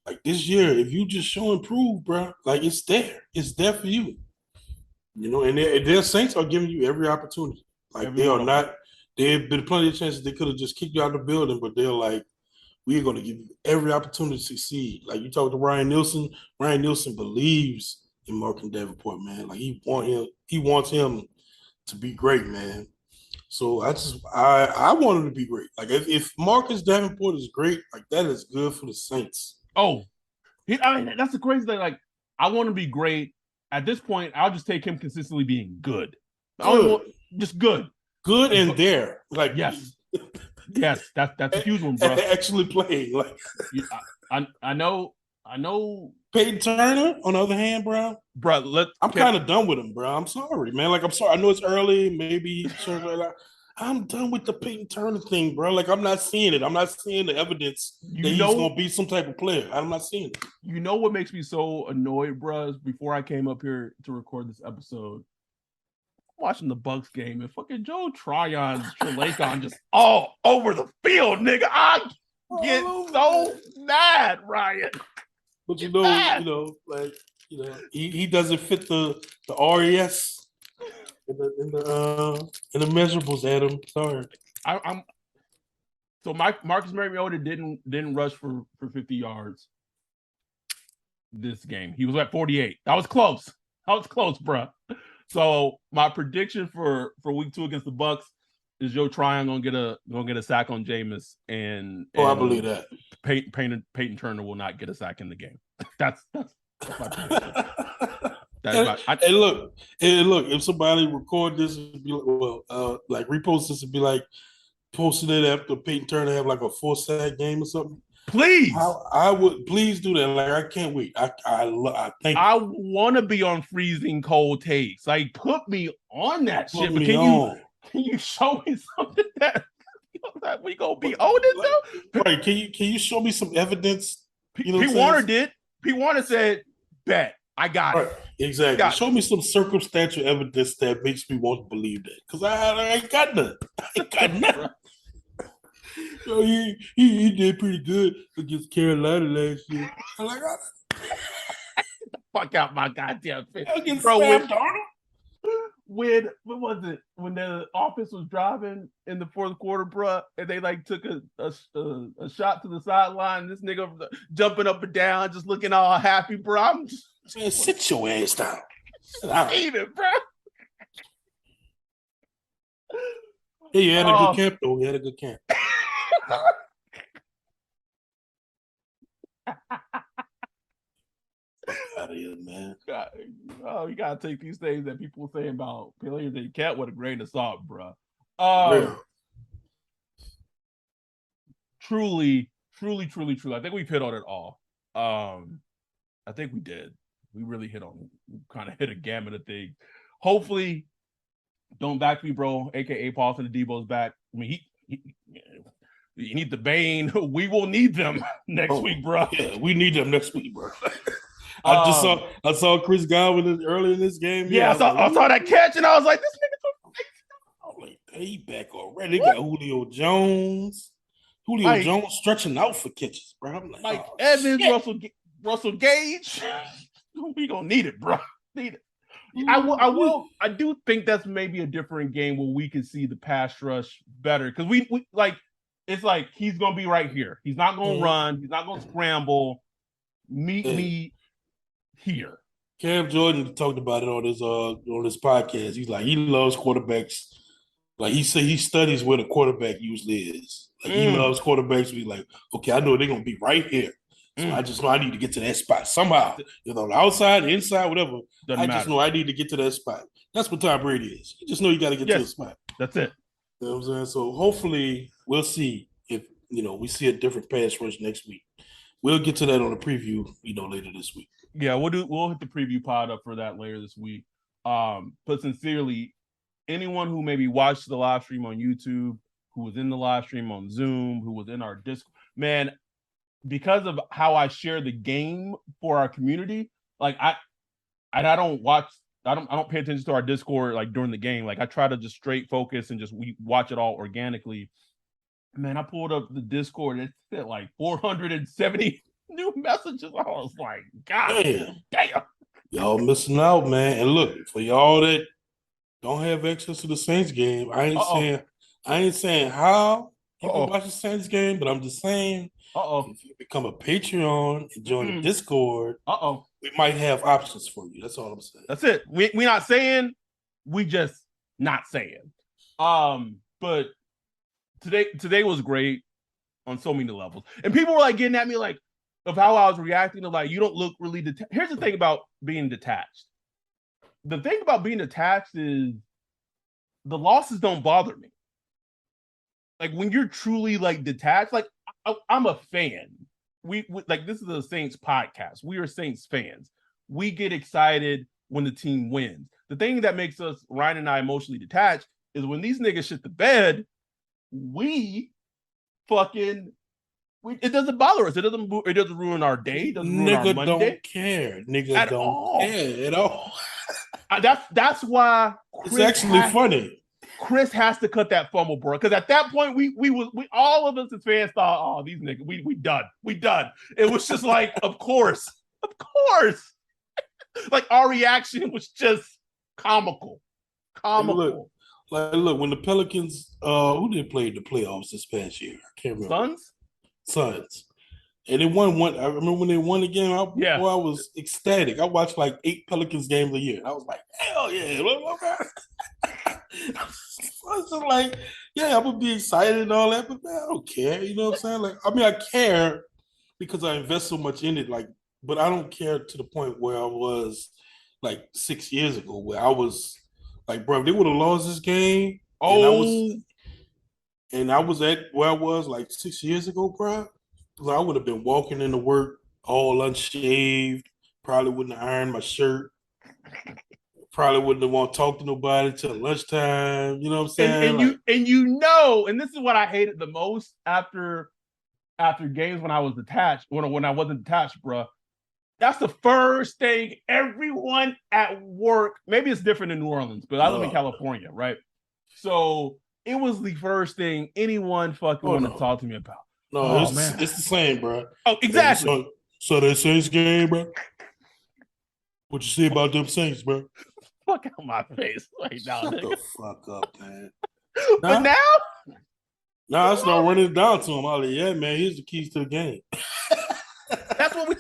like this year, if you just show and prove, bro, like it's there for you, and their Saints are giving you every opportunity. Like they are not, there have been plenty of chances they could have just kicked you out of the building, but they're like, we're going to give you every opportunity to succeed. Like you talk to Ryan Nielsen believes in Markin Davenport, man. Like he wants him to be great, man. So I want him to be great. Like if Marcus Davenport is great, like that is good for the Saints. Oh, that's the crazy thing. Like I want him to be great. At this point, I'll just take him consistently being good. Just good. Good and there. Like yes. Yes, that's a huge one, bro. Actually playing. Like I know Peyton Turner, on the other hand, bro. I'm kind of done with him, bro. I'm sorry, man. Like, I'm sorry. I know it's early. Maybe I'm done with the Peyton Turner thing, bro. Like, I'm not seeing it. I'm not seeing the evidence that he's going to be some type of player. I'm not seeing it. You know what makes me so annoyed, bro? Before I came up here to record this episode, I'm watching the Bucks game, and fucking Joe Tryon's Trelakon just all over the field, nigga. I get so mad, Ryan. But he doesn't fit the RES in the measurables, Adam. Sorry. So Marcus Mariota didn't rush for 50 yards this game. He was at 48. That was close, bro. So my prediction for week 2 against the Bucks is Joe Tryon gonna get a sack on Jameis, and I believe that Peyton Turner will not get a sack in the game. That's my prediction. Look, if somebody record this and be like, repost this and be like, posting it after Peyton Turner have like a 4-sack game or something. Please, I would please do that. Like I can't wait. I think I want to be on freezing cold takes. Like put me on that shit. But can you show me something that we gonna be on it though? Right? Can you show me some evidence? P. Warner did. P. Warner said, "Bet I got it." Exactly. Show me some circumstantial evidence that makes me want to believe that. Because I ain't got none. So he did pretty good against Carolina last year. I'm like, fuck out my goddamn face. Against bro, Sam Darnold? When what was it? When the offense was driving in the fourth quarter, bro, and they like took a shot to the sideline. This nigga jumping up and down, just looking all happy, bro. I'm just man, sit your ass down. Hate it, bro. Hey, you had a good camp, though. You had a good camp. Out of here, man. You gotta take these things that people say about players that you can't with a grain of salt, bro. Truly. I think we've hit on it all. I think we did. We really hit a gamut of things. Hopefully, don't back me, bro. AKA Paulson and Debo's back. I mean, you need the Bane. We will need them next week, bro. Yeah, we need them next week, bro. I saw Chris Godwin early in this game. Yeah, I saw that catch, and I was like, this nigga. I'm like, he back already. Right, they got Julio Jones. Mike- Jones stretching out for catches, bro. I'm like, Mike oh, Evans, shit. Russell Gage. We gonna need it, bro. Need it. I do think that's maybe a different game where we can see the pass rush better because we like it's like he's gonna be right here. He's not gonna run. He's not gonna scramble. Meet me here. Cam Jordan talked about it on his podcast. He's like he loves quarterbacks. Like he said, he studies where the quarterback usually is. Like he loves quarterbacks. Be like, okay, I know they're gonna be right here. So I just know I need to get to that spot somehow. You know, the outside, the inside, whatever. Just know I need to get to that spot. That's what Tom Brady is. You just know you got to get to the spot. That's it. You know what I'm saying? So hopefully we'll see if we see a different pass rush next week. We'll get to that on the preview, later this week. Yeah, we'll hit the preview pod up for that later this week. But sincerely, anyone who maybe watched the live stream on YouTube, who was in the live stream on Zoom, who was in our Discord, man, because of how I share the game for our community, like I don't pay attention to our Discord like during the game. Like I try to just straight focus and we watch it all organically. Man, I pulled up the Discord and it said like 470 new messages. I was like, God damn. Y'all missing out, man. And look, for y'all that don't have access to the Saints game, I ain't saying how you can watch the Saints game, but I'm just saying if you become a Patreon and join the Discord, we might have options for you. That's all I'm saying. That's it. We're not saying, we just not saying. But today was great on so many levels. And people were like getting at me like of how I was reacting to like, you don't look really detached. Here's the thing about being detached. The thing about being detached is the losses don't bother me. Like when you're truly like detached, like I'm a fan. We like this is a Saints podcast. We are Saints fans. We get excited when the team wins. The thing that makes us, Ryan and I, emotionally detached is when these niggas shit the bed, it doesn't bother us. It doesn't ruin our day. It doesn't ruin our Monday. Don't care. Nigga don't care at all. That's why it's actually funny. Chris has to cut that fumble, bro. Because at that point, we all of us as fans thought, oh, these niggas, we done. It was just like, of course. Like our reaction was just comical. Look, when the Pelicans, who did play the playoffs this past year? I can't remember. Suns. And they won one. I remember when they won the game. I was ecstatic. I watched like 8 Pelicans games a year. I was like, hell yeah. I was just like, yeah, I'm gonna be excited and all that, but man, I don't care. You know what I'm saying? Like, I mean, I care because I invest so much in it, like, but I don't care to the point where I was like 6 years ago, where I was like, bro, if they would have lost this game, and I was at where I was like 6 years ago, bro, because I would have been walking into work all unshaved, probably wouldn't have ironed my shirt. Probably wouldn't have want to talk to nobody till lunchtime. You know what I'm saying? And this is what I hated the most after games when I was detached, when I wasn't detached, bro. That's the first thing everyone at work, maybe it's different in New Orleans, but I live in California, right? So it was the first thing anyone fucking wanted to talk to me about. No, it's the same, bro. Oh, exactly. So that Saints game, bro. What you say about them Saints, bro? Fuck out my face right now. Shut the fuck up, man. But now? I start running it down to him. I'm like, yeah, man, here's the keys to the game. That's what we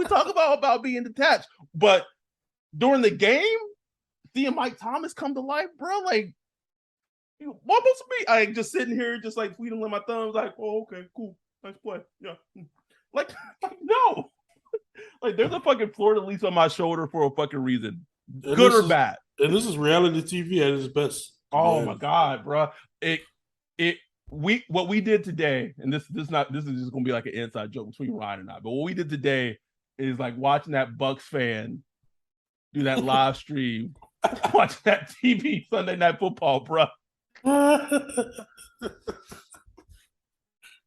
talk about being detached. But during the game, seeing Mike Thomas come to life, bro, like, what supposed to be? I just sitting here, just like tweeting my thumbs, like, oh, okay, cool, nice play, yeah. Like no. Like, there's a fucking Florida lease on my shoulder for a fucking reason, good or bad. And this is reality TV at its best. Oh my god, bro! What we did today, and this is just gonna be like an inside joke between Ryan and I. But what we did today is like watching that Bucks fan do that live stream, watching that TV Sunday Night Football, bro.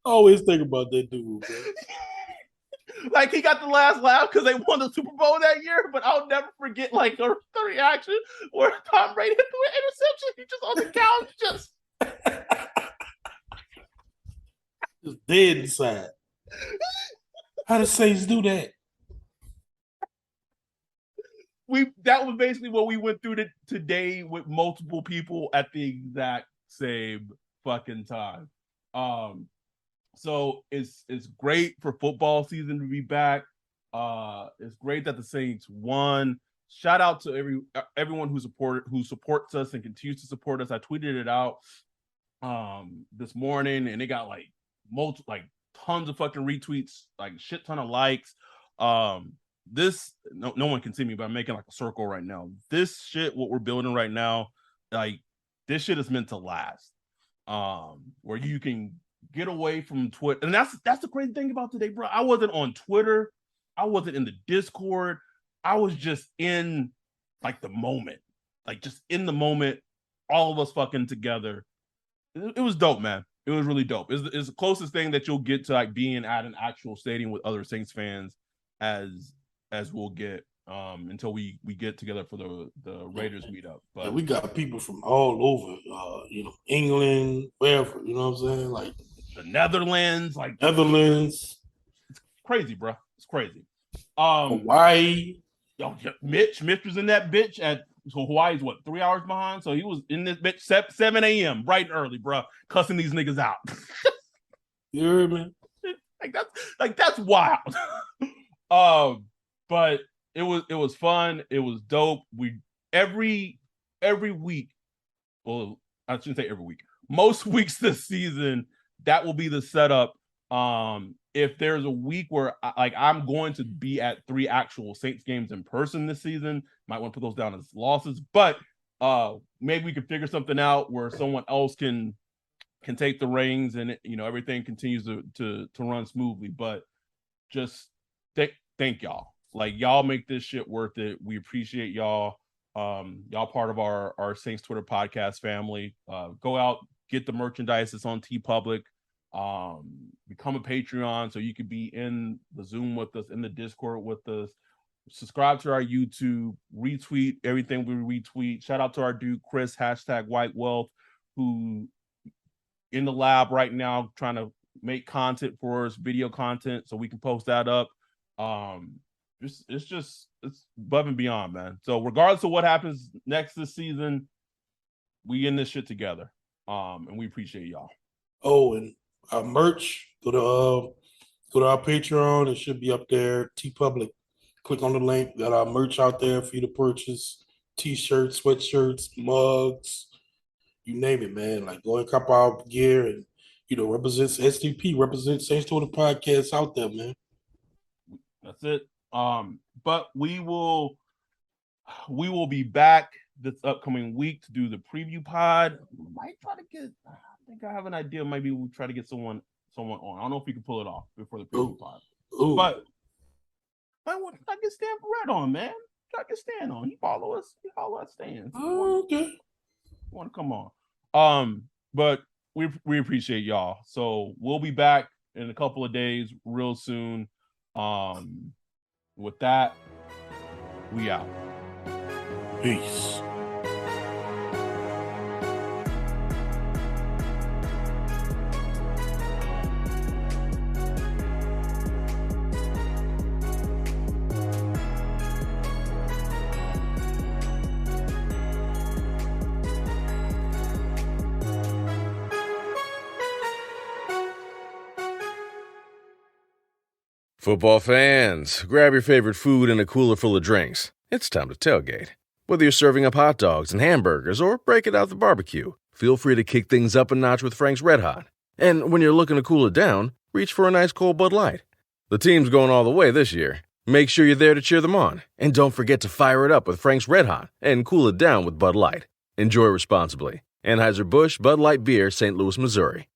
Always think about that dude, bro. Like, he got the last laugh because they won the Super Bowl that year, but I'll never forget like the reaction where Tom Brady hit the interception. He just on the couch, just Just dead inside. How the Saints do that? That was basically what we went through today with multiple people at the exact same fucking time. So it's great for football season to be back. It's great that the Saints won. Shout out to everyone who supports us and continues to support us. I tweeted it out this morning, and it got like tons of fucking retweets, like shit ton of likes. This no one can see me, but I'm making like a circle right now. This shit, what we're building right now, like this shit is meant to last. Where you can get away from Twitter, and that's the crazy thing about today, bro. I wasn't on Twitter, I wasn't in the Discord. I was just in like the moment, like just in the moment, all of us fucking together. It was dope, man. It was really dope. It's the closest thing that you'll get to like being at an actual stadium with other Saints fans as we'll get until we get together for the Raiders meetup. But we got people from all over, England, wherever, you know what I'm saying? Like the Netherlands, Netherlands. It's crazy, bro. It's crazy. Hawaii. Yo, Mitch was in that bitch so Hawaii's 3 hours behind? So he was in this bitch 7 a.m. bright and early, bro, cussing these niggas out. You heard me? That's wild. But it was fun. It was dope. We every week, well, I shouldn't say every week. Most weeks this season, that will be the setup. If there's a week where I'm going to be at 3 actual Saints games in person this season, might want to put those down as losses, but maybe we could figure something out where someone else can take the reins and everything continues to run smoothly. But just thank y'all. Like, y'all make this shit worth it. We appreciate y'all. Y'all part of our Saints Twitter podcast family. Go out, get the merchandise. It's on TeePublic. Become a Patreon so you could be in the Zoom with us, in the Discord with us. Subscribe to our YouTube, retweet everything we retweet. Shout out to our dude Chris, #WhiteWealth, who in the lab right now trying to make content for us, video content, so we can post that up. It's above and beyond, man. So regardless of what happens next this season, we in this shit together. And we appreciate y'all. Oh, and our merch, go to our Patreon. It should be up there. TeePublic. Click on the link. Got our merch out there for you to purchase. T-shirts, sweatshirts, mugs, you name it, man. Like, go and cop our gear and represents SDP, represents Saints Twitter podcast out there, man. That's it. But we will be back this upcoming week to do the preview pod. We might try to get. I think I have an idea. Maybe we'll try to get someone on. I don't know if we can pull it off before the preview pod. But I want to get Stan Barrett on, man. Try to get Stan on. He follow us. Stan. Okay. Want to come on? But we appreciate y'all. So we'll be back in a couple of days, real soon. With that, we out. Peace. Football fans, grab your favorite food and a cooler full of drinks. It's time to tailgate. Whether you're serving up hot dogs and hamburgers or breaking out the barbecue, feel free to kick things up a notch with Frank's Red Hot. And when you're looking to cool it down, reach for a nice cold Bud Light. The team's going all the way this year. Make sure you're there to cheer them on. And don't forget to fire it up with Frank's Red Hot and cool it down with Bud Light. Enjoy responsibly. Anheuser-Busch Bud Light Beer, St. Louis, Missouri.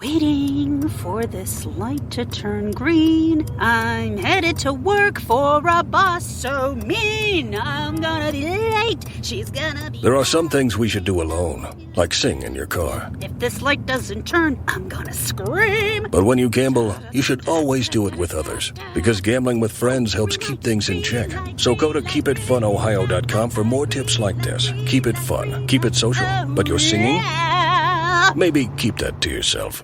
Waiting for this light to turn green. I'm headed to work for a boss so mean. I'm gonna be late. She's gonna be... There are some things we should do alone, like sing in your car. If this light doesn't turn, I'm gonna scream. But when you gamble, you should always do it with others, because gambling with friends helps keep things in check. So go to keepitfunohio.com for more tips like this. Keep it fun, keep it social, but your singing? Maybe keep that to yourself.